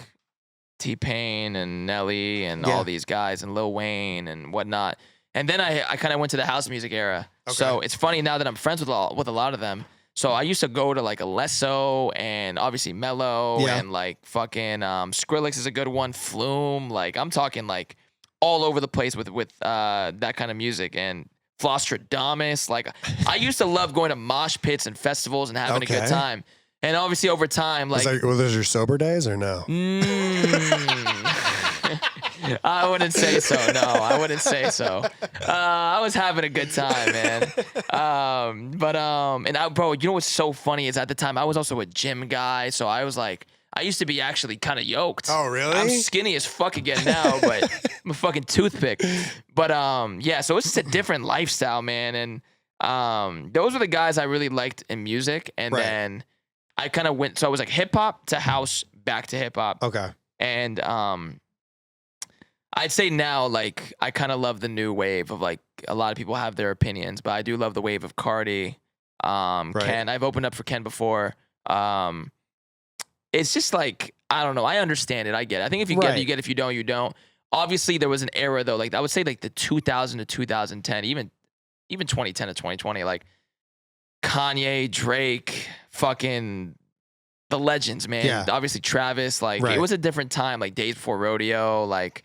T-Pain and Nelly and all these guys and Lil Wayne and whatnot. And then I kind of went to the house music era. Okay. So it's funny now that I'm friends with a lot of them. So I used to go to like Alesso and obviously Mello and like fucking Skrillex is a good one. Flume, like I'm talking like all over the place with that kind of music and Flostradamus. Like I used to love going to mosh pits and festivals and having a good time. And obviously over time, like were those your sober days or no? I wouldn't say so. No, I wouldn't say so. I was having a good time, man. Bro, you know what's so funny is at the time I was also a gym guy, so I was like, I used to be actually kind of yoked. Oh, really? I'm skinny as fuck again now, but I'm a fucking toothpick. But yeah, so it's just a different lifestyle, man. And those were the guys I really liked in music, and then I kind of went. So I was like hip hop to house, back to hip hop. Okay. And I'd say now, like, I kind of love the new wave of, like, a lot of people have their opinions, but I do love the wave of Cardi, Ken. I've opened up for Ken before. It's just, like, I don't know. I understand it. I get it. I think if you get it, you get it. If you don't, you don't. Obviously, there was an era, though, like, I would say, like, the 2000 to 2010, even 2010 to 2020, like, Kanye, Drake, fucking the legends, man. Yeah. Obviously, Travis, like, it was a different time, like, Days Before Rodeo, like,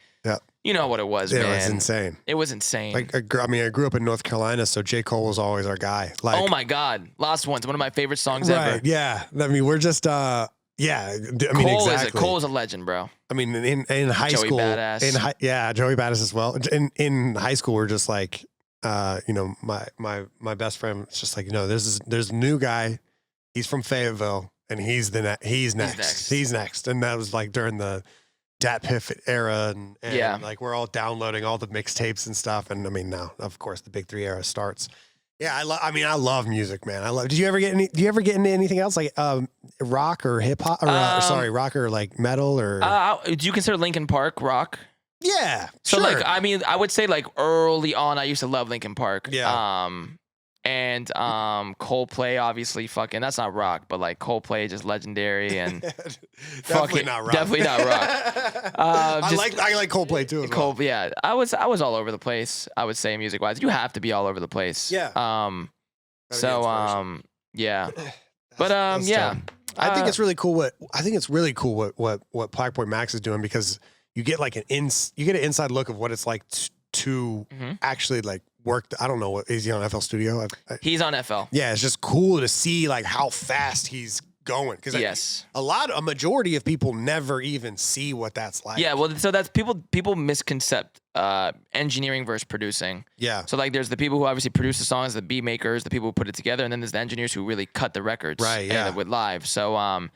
you know what it was, man. It was insane. It was insane. Like, I grew up in North Carolina, so J. Cole was always our guy. Like, oh my God, Lost Ones, one of my favorite songs ever. Yeah. I mean, we're just, I mean, Cole is a legend, bro. I mean, in high Joey school, Badass. Joey Badass as well. In high school, we're just like, you know, my best friend was just like, you know, there's a new guy. He's from Fayetteville, and he's next. And that was like during the Dat Piff era, and like we're all downloading all the mixtapes and stuff. And I mean, now of course the Big 3 era starts. Yeah, I love music, man. Do you ever get into anything else like rock or hip hop or rock or like metal or? Do you consider Linkin Park rock? Yeah. So like, I mean, I would say like early on, I used to love Linkin Park. Yeah. And Coldplay, obviously, fucking that's not rock, but like Coldplay, just legendary and definitely not rock. Definitely not rock. I like Coldplay too. Yeah, I was all over the place. I would say music wise, you have to be all over the place. Yeah. Yeah. But yeah. I think it's really cool. What Black Boy Max is doing, because you get like an inside look of what it's like to actually like work. I don't know, what is he on FL Studio? He's on FL. Yeah, it's just cool to see like how fast he's going, because a majority of people never even see what that's like. Yeah, well, so that's people misconcept engineering versus producing. Yeah. So like there's the people who obviously produce the songs, the beat makers, the people who put it together, and then there's the engineers who really cut the records. Right. Yeah. With live. So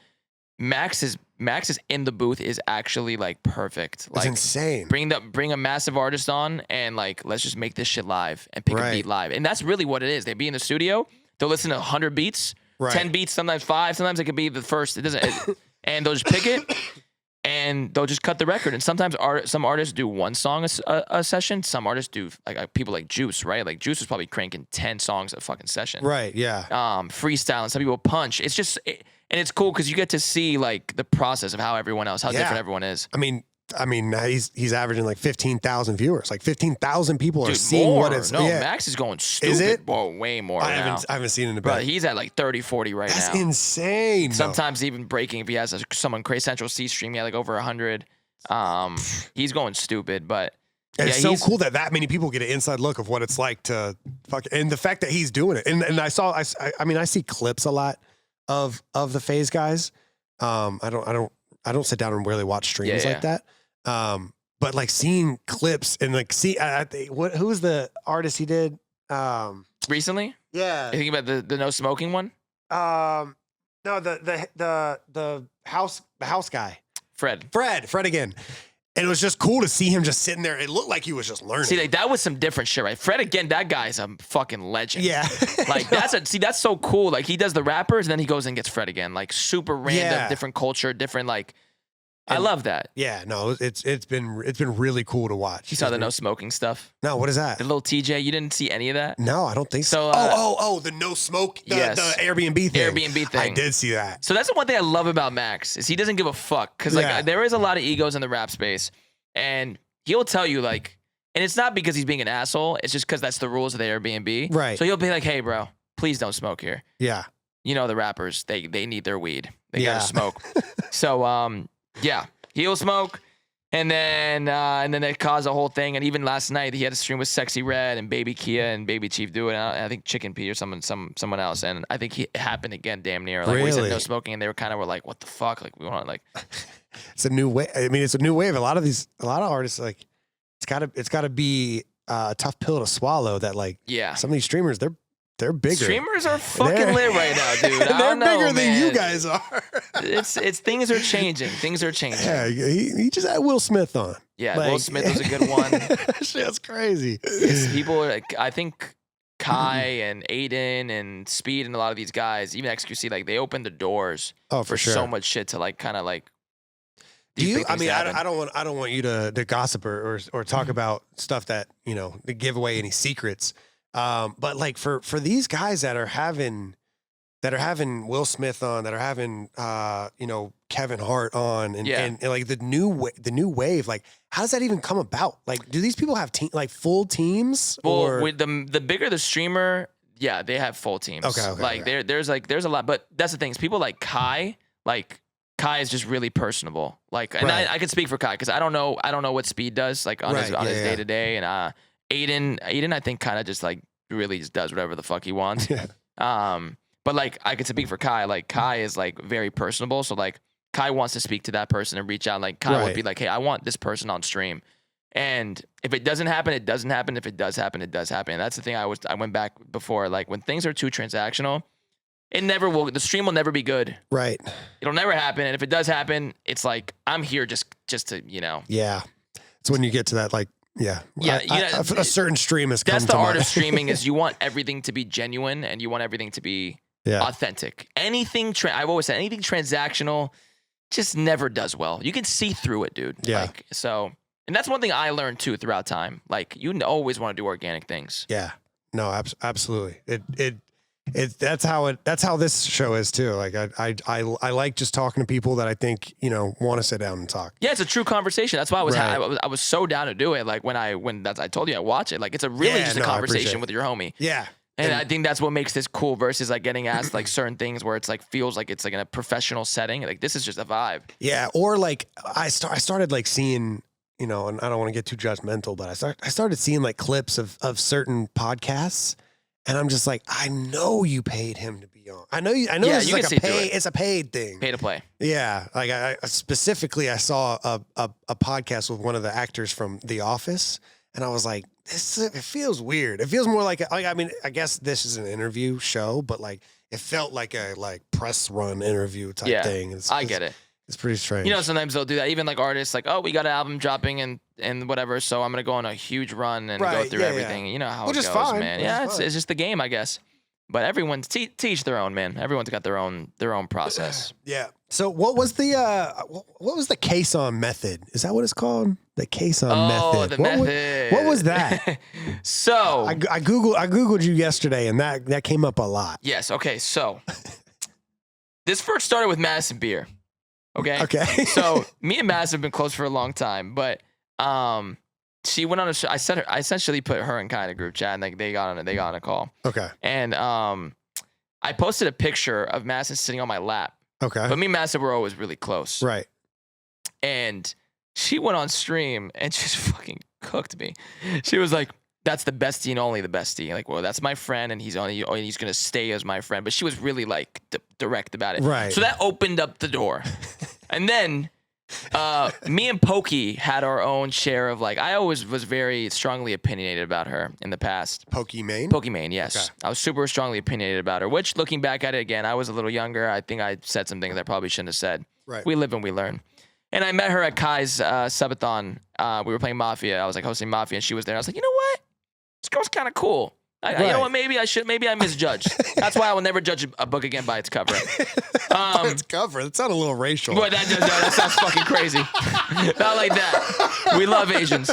Max Max is in the booth is actually like perfect. It's Like insane. bring a massive artist on and like let's just make this shit live and pick a beat live. And that's really what it is. They be in the studio, they'll listen to 100 beats, 10 beats, sometimes 5, sometimes it could be the first. It doesn't and they'll just pick it and they'll just cut the record. And sometimes some artists do one song a session. Some artists do like people like Juice, right? Like Juice was probably cranking 10 songs a fucking session. Right, yeah. Freestyling. Some people punch. It's just and it's cool because you get to see like the process of how different everyone is. I mean, he's averaging like 15,000 viewers. Like 15,000 people are seeing more. what it's. No, Max is going stupid. Is it? Whoa, way more. I haven't seen it in a bit. But he's at like 30, 40 right now. That's insane. Sometimes even breaking if he has someone crazy Central C stream, he had like over 100. He's going stupid, but. It's so cool that many people get an inside look of what it's like to fuck, and the fact that he's doing it. And I see clips a lot of the FaZe guys. I don't sit down and really watch streams like that. But like seeing clips and like who was the artist he did recently? Yeah, you think about the no smoking one? No, the house guy, Fred again. And it was just cool to see him just sitting there. It looked like he was just learning. See, like that was some different shit, right? Fred again, that guy's a fucking legend. Yeah. Like that's so cool. Like he does the rappers and then he goes and gets Fred again. Like super random, different culture, different like. I love that. Yeah, no, it's been really cool to watch. You saw the no smoking stuff? No, what is that? The little TJ, you didn't see any of that? No, I don't think so. The no smoke, the Airbnb thing. Airbnb thing. I did see that. So that's the one thing I love about Max is he doesn't give a fuck because like there is a lot of egos in the rap space, and he'll tell you like, and it's not because he's being an asshole. It's just because that's the rules of the Airbnb. Right. So he'll be like, hey, bro, please don't smoke here. Yeah. You know the rappers, they need their weed. They gotta smoke. So yeah. He'll smoke, and then they cause a whole thing. And even last night, he had a stream with Sexy Red and Baby Kia and Baby Chief Do It. And I think Chicken P or someone else. And I think it happened again, damn near. Like we said no smoking, and they were like, "What the fuck?" Like we want like. It's a new way. I mean, it's a new wave. A lot of artists like it's gotta be a tough pill to swallow. That like some of these streamers they're bigger. Streamers are fucking lit right now, dude. They're bigger than you guys are. It's things are changing. Things are changing. Yeah, he just had Will Smith on. Yeah, like, Will Smith was a good one. That's crazy. People are like, I think Kai and Aiden and Speed and a lot of these guys, even XQC, like they opened the doors for sure. So much shit to like kind of like. Do you? I mean, I don't want you to gossip or talk about stuff that to give away any secrets. But like for these guys that are having Will Smith on, that are having Kevin Hart on, and like the new wave, like how does that even come about? Like, do these people have full teams? Well, with the bigger the streamer, they have full teams. Okay. Like there's a lot, but that's the thing. Is people like Kai, is just really personable. Like, and I can speak for Kai because I don't know what Speed does like on his day to day, and Aiden, I think kind of just like really just does whatever the fuck he wants. Yeah. But like I could speak for Kai. Like Kai is like very personable. So like Kai wants to speak to that person and reach out. Like Kai would be like, hey, I want this person on stream. And if it doesn't happen, it doesn't happen. If it does happen, it does happen. And that's the thing I went back before. Like when things are too transactional, it never will. The stream will never be good. Right. It'll never happen. And if it does happen, it's like I'm here just to Yeah. It's when you get to that like. Yeah. A certain stream has come That's to the art mind. of streaming is you want everything to be genuine and you want everything to be authentic. Anything, I've always said, anything transactional just never does well. You can see through it, dude. Yeah. And that's one thing I learned too throughout time. Like you always want to do organic things. Yeah. No, absolutely. That's how this show is too. Like I like just talking to people that I think want to sit down and talk. Yeah, it's a true conversation. That's why I was so down to do it. Like when I told you I watch it. Like it's a conversation with your homie. Yeah, and I think that's what makes this cool versus like getting asked like certain things where it's like feels like it's like in a professional setting. Like this is just a vibe. Yeah, or like I started like seeing. And I don't want to get too judgmental, but I started seeing like clips of certain podcasts. And I'm just like, I know you paid him to be on. I know this is like it's a paid thing. Pay to play. Yeah. Like I specifically, I saw a podcast with one of the actors from The Office. And I was like, it feels weird. It feels more like, I mean, I guess this is an interview show, but like, it felt like a press run interview type thing. I get it. It's pretty strange. You know, sometimes they'll do that. Even like artists, like, oh, we got an album dropping and whatever, so I'm gonna go on a huge run and go through everything. You know how it goes, man. Yeah, it's just the game, I guess. But everyone's teach their own, man. Everyone's got their own process. Yeah. So what was the Kaysan method? Is that what it's called? The Kaysan method. Oh, the method. What was that? So I googled you yesterday, and that came up a lot. Yes. Okay. So this first started with Madison Beer. Okay. Okay. So me and Madison have been close for a long time, but she went on a show. I essentially put her in kind of group chat, and they got on a call. Okay. And I posted a picture of Madison sitting on my lap. Okay. But me and Madison were always really close. Right. And she went on stream and just fucking cooked me. She was like, "That's the bestie and only the bestie." Like, well, that's my friend, and he's gonna stay as my friend. But she was really like direct about it. Right. So that opened up the door, and then me and Pokey had our own share of like. I always was very strongly opinionated about her in the past. Pokimane, yes. Okay. I was super strongly opinionated about her. Which, looking back at it again, I was a little younger. I think I said some things I probably shouldn't have said. Right. We live and we learn. And I met her at Kai's subathon. We were playing Mafia. I was like hosting Mafia, and she was there. I was like, you know what? This girl's kind of cool. You know what? Maybe I misjudged. That's why I will never judge a book again by its cover. By its cover? That sounded a little racial. Boy, that sounds fucking crazy. Not like that. We love Asians.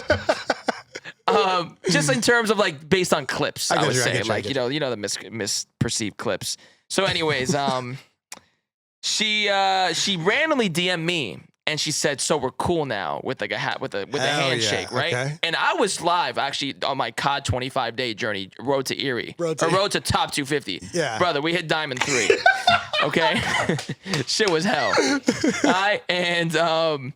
Just in terms of like based on clips, I would say like you know the misperceived clips. So, anyways, she randomly DM'd me. And she said, "So we're cool now," with like a hat, with a handshake, right? Okay. And I was live actually on my COD 25-day journey, road to Erie, road to top 250. Yeah, brother, we hit Diamond 3. Okay, shit was hell. All right, and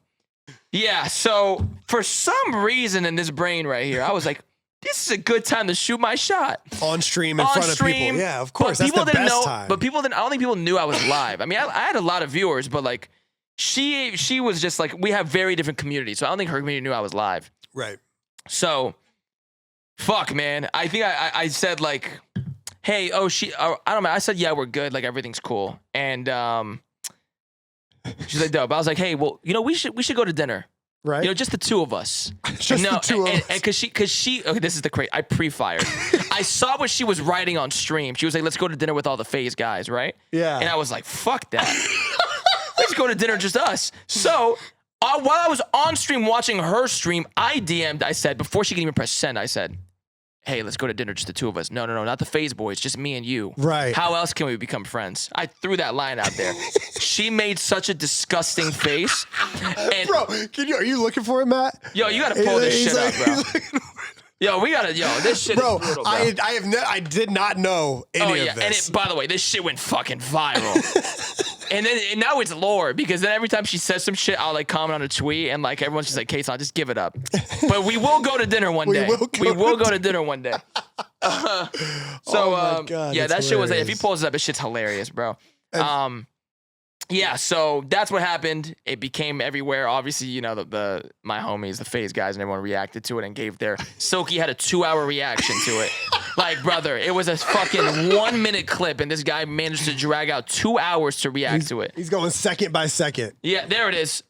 yeah. So for some reason in this brain right here, I was like, "This is a good time to shoot my shot on stream in front of people." Yeah, of course. That's the best time. But people didn't. I don't think people knew I was live. I mean, I had a lot of viewers, but like. She was just like, we have very different communities, so I don't think her community knew I was live. Right. So, fuck, man. I think I said like, hey, I don't know. I said, yeah, we're good. Like everything's cool. And she's like, dope. I was like, hey, well, you know, we should go to dinner. Right. You know, just the two of us. Just the two of us. And cause she, okay, this is the crazy. I pre-fired. I saw what she was writing on stream. She was like, let's go to dinner with all the FaZe guys, right? Yeah. And I was like, fuck that. Let's go to dinner, just us. So while I was on stream watching her stream, I DM'd, I said, before she could even press send, I said, hey, let's go to dinner, just the two of us. No, not the FaZe boys, just me and you. Right. How else can we become friends? I threw that line out there. She made such a disgusting face. And bro, are you looking for it, Matt? Yo, you got to pull this shit up, bro. This shit is brutal, bro. I did not know any of this. And by the way, this shit went fucking viral. And now it's lore because then every time she says some shit, I'll like comment on a tweet and like everyone's just like, Kaysan, just give it up. But we will go to dinner one day. We will go to dinner one day. Oh my God, yeah, that shit was like, if he pulls it up, this shit's hilarious, bro. Yeah, so that's what happened. It became everywhere. Obviously, you know, my homies, the FaZe guys, and everyone reacted to it and gave their... Silky had a 2-hour reaction to it. Like, brother, it was a fucking 1-minute clip, and this guy managed to drag out 2 hours to react to it. He's going second by second. Yeah, there it is.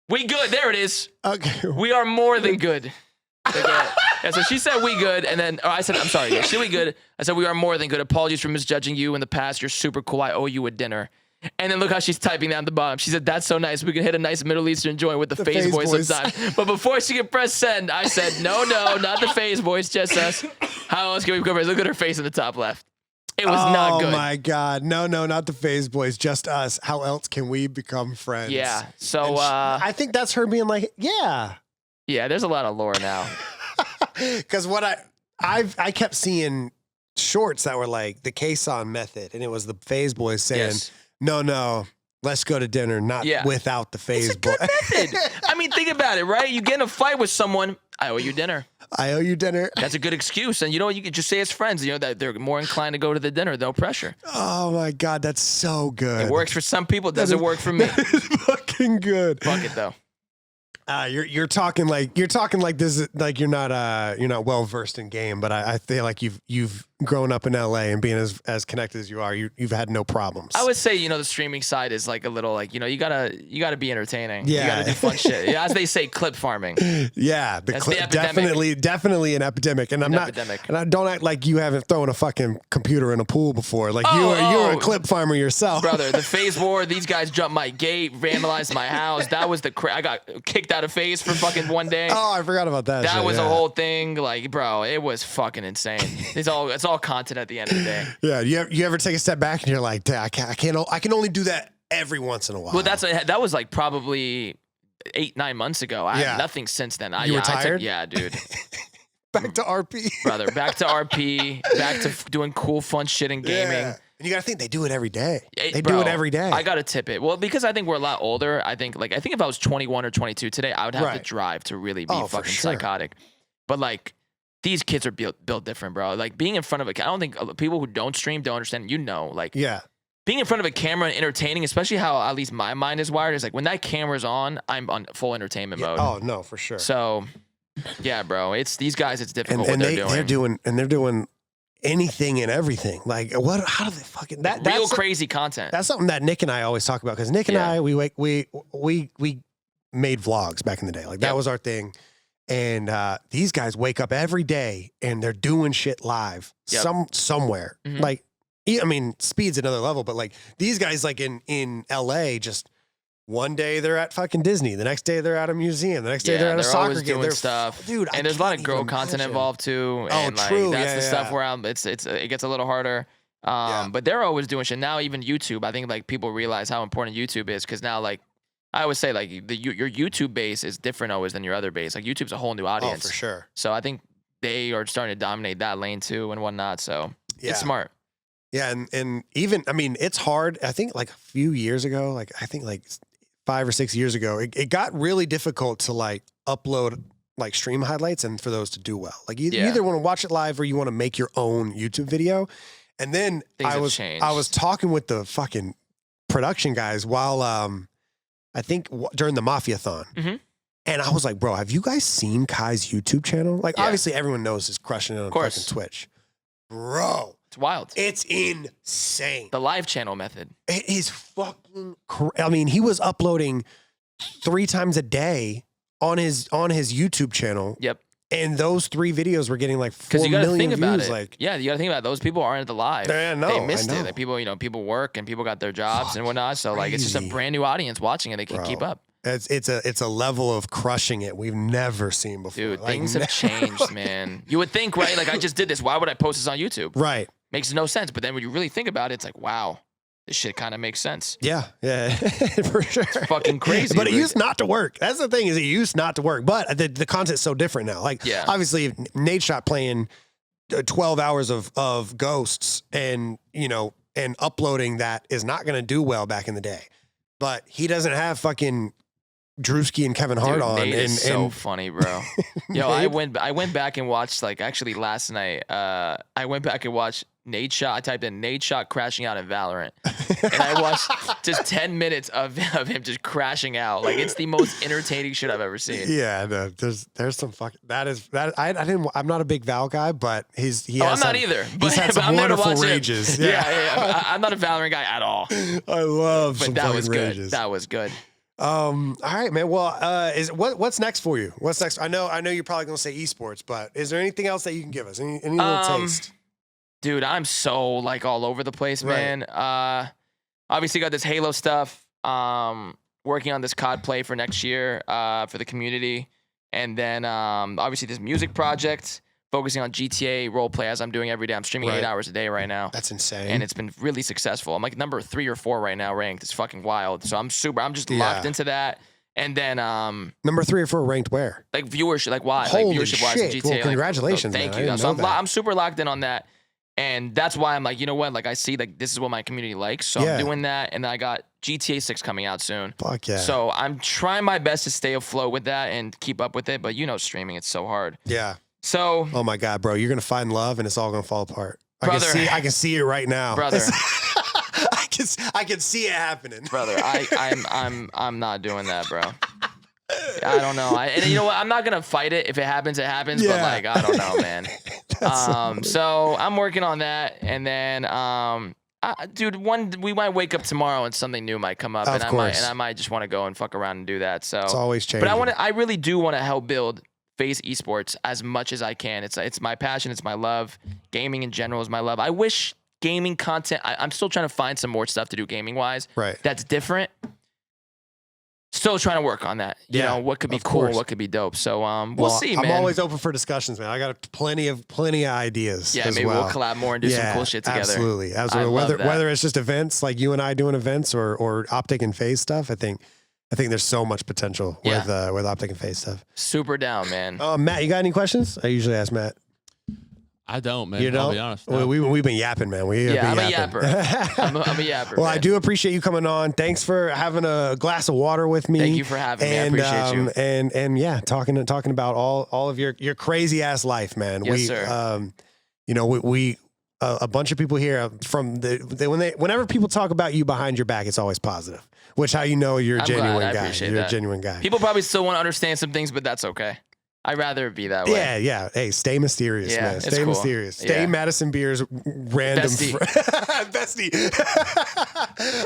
We good. There it is. Okay. We are more than good. Yeah, so she said we good, and then I said, I'm sorry, yeah, she we good. I said we are more than good. Apologies for misjudging you in the past. You're super cool. I owe you a dinner. And then look how she's typing down at the bottom. She said, that's so nice. We can hit a nice Middle Eastern joint with the FaZe boys sometime. But before she could press send, I said, no, not the FaZe boys, just us. How else can we become friends? Look at her face in the top left. It was not good. Oh, my God. No, not the FaZe boys, just us. How else can we become friends? Yeah. So I think that's her being like, yeah. Yeah, there's a lot of lore now. Because what I kept seeing shorts that were like the Kaysan method, and it was the FaZe boys saying, yes. No, let's go to dinner, not without the FaZe boy. Method. I mean, think about it, right? You get in a fight with someone, I owe you dinner. I owe you dinner. That's a good excuse. And you know what? You could just say as friends, you know, that they're more inclined to go to the dinner, no pressure. Oh my God, that's so good. It works for some people, it doesn't work for me. That is fucking good. Fuck it though. You're talking like this is like you're not well versed in game, but I feel like you've growing up in LA and being as connected as you are, you've had no problems. I would say, you know, the streaming side is like a little like, you know, you gotta be entertaining. Yeah. You gotta do fun shit. Yeah, as they say, clip farming. Yeah, definitely an epidemic. And and I don't act like you haven't thrown a fucking computer in a pool before. Like you're a clip farmer yourself, brother. The FaZe war. These guys jumped my gate, vandalized my house. That was I got kicked out of FaZe for fucking one day. Oh, I forgot about that. That was a whole thing. Like, bro, it was fucking insane. It's all content at the end of the day. Yeah. You ever take a step back and you're like, I can only do that every once in a while. Well, that was like probably 8-9 months ago. I have nothing since then. You retired? Yeah, dude. Back to RP. Brother, back to RP, back to doing cool, fun shit in gaming. Yeah. And you gotta think they do it every day. They do it every day. I gotta tip it. Well, because I think we're a lot older. I think if I was 21 or 22 today, I would have the drive to really be fucking psychotic. But like, these kids are built different, bro. Like being in front of I don't think people who don't stream don't understand. You know, like being in front of a camera and entertaining, especially how at least my mind is wired, is like when that camera's on, I'm on full entertainment mode. Oh no, for sure. So, yeah, bro, it's these guys. It's difficult what they're doing. They're doing anything and everything. Like what? How do they fucking that's real crazy content? That's something that Nick and I always talk about because Nick and I we made vlogs back in the day. Like that was our thing. And these guys wake up every day and they're doing shit live somewhere. Like, I mean, speed's another level, but like these guys, like in LA, just one day they're at fucking Disney, the next day they're at a museum, the next day they're at a soccer game. Doing stuff, dude. And there's a lot of girl content involved too. And true. That's the stuff where it gets a little harder. But they're always doing shit now. Even YouTube, I think like people realize how important YouTube is because now like. I always say like your YouTube base is different always than your other base. Like YouTube's a whole new audience. Oh, for sure. So I think they are starting to dominate that lane too and whatnot. So it's smart. Yeah, and even I mean it's hard. I think like a few years ago, like I think like 5 or 6 years ago, it got really difficult to like upload like stream highlights and for those to do well. Like you either want to watch it live or you want to make your own YouTube video. And then I was talking with the fucking production guys while I think during the Mafia-thon. And I was like, bro, have you guys seen Kai's YouTube channel? Like, obviously everyone knows he's crushing it on fucking Twitch. Bro. It's wild. It's insane. The live channel method. It is fucking I mean, he was uploading 3 times a day on his YouTube channel. Yep. And those 3 videos were getting like 4 million views. Like, yeah, you got to think about it. Those people aren't at the live. Yeah, no, they missed it. Like people work and people got their jobs and whatnot. So like, it's just a brand new audience watching it. They can keep up. It's a level of crushing it we've never seen before. Dude, like, things have changed, man. You would think, right? Like I just did this. Why would I post this on YouTube? Right. Makes no sense. But then when you really think about it, it's like, wow. This shit kind of makes sense. Yeah, for sure. It's fucking crazy. But it used not to work. That's the thing is it used not to work. But the content's so different now. Like, obviously, if Nate Shot playing 12 hours of Ghosts and, you know, and uploading that is not going to do well back in the day. But he doesn't have fucking Drewski and Kevin Hart on. Nate is so funny, bro. Yo, I went back and watched, like, actually last night, I went back and watched Nate Shot. I typed in Nate Shot crashing out in Valorant, and I watched just 10 minutes of him just crashing out. Like it's the most entertaining shit I've ever seen. Yeah, no, there's some fucking I'm not a big Val guy, but I'm not either. He's had some wonderful rages. Yeah. I'm not a Valorant guy at all. I love but some that fucking was rages. good. That was good. All right, man. Well, what's next for you? What's next? I know you're probably gonna say esports, but is there anything else that you can give us? Any little taste? Dude, I'm so like all over the place, man. Obviously got this Halo stuff. Working on this COD play for next year for the community. And then obviously this music project, focusing on GTA roleplay as I'm doing every day. I'm streaming 8 hours a day right now. That's insane. And it's been really successful. I'm like number 3 or 4 right now ranked. It's fucking wild. So I'm just locked into that. And then number 3 or 4 ranked where? Like viewership, like why? Holy like viewership wise in GTA. Well, congratulations. Thank you. So I'm super locked in on that. And that's why I'm like, you know what? Like I see like this is what my community likes. So I'm doing that. And then I got GTA 6 coming out soon. Fuck yeah. So I'm trying my best to stay afloat with that and keep up with it. But you know, streaming, it's so hard. Yeah. So. Oh my God, bro. You're going to find love and it's all going to fall apart. Brother. I can see it right now. Brother. I can see it happening. Brother, I'm not doing that, bro. I don't know. And you know what? I'm not gonna fight it. If it happens, it happens. But like, I don't know, man. So I'm working on that, and then dude, we might wake up tomorrow and something new might come up, and I might just want to go and fuck around and do that. So it's always changing. But I really do want to help build FaZe esports as much as I can. It's my passion. It's my love. Gaming in general is my love. I wish gaming content. I'm still trying to find some more stuff to do gaming wise. Right. That's different. Still trying to work on that. You know, what could be cool, what could be dope. So we'll see, man. I'm always open for discussions, man. I got plenty of ideas. Yeah, maybe we'll collab more and do some cool shit together. Absolutely. Whether it's just events like you and I doing events or Optic and FaZe stuff, I think there's so much potential with Optic and FaZe stuff. Super down, man. Matt, you got any questions? I usually ask Matt. I don't, man. You know? I'll be honest. No. We've been yapping, man. I'm a yapper. I'm a yapper. Well, man. I do appreciate you coming on. Thanks for having a glass of water with me. Thank you for having me. I appreciate you. And yeah, talking about all of your crazy ass life, man. Yes, sir. You know, we a bunch of people here from whenever people talk about you behind your back, it's always positive. Which how you know you're a genuine guy. You're a genuine guy. People probably still want to understand some things, but that's okay. I'd rather it be that way. Yeah. Hey, stay mysterious, man. Stay mysterious. Stay Madison Beer's random bestie.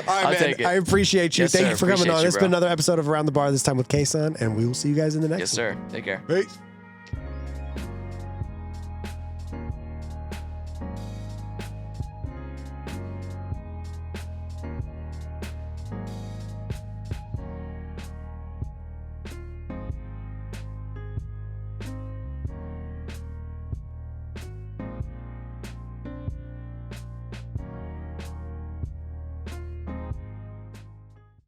All right, man. I appreciate you. Yes, Thank sir. you for coming on. This has bro. been another episode of Around the Bar, this time with Kaysan, and we will see you guys in the next one. Yes, sir. Take care. Peace.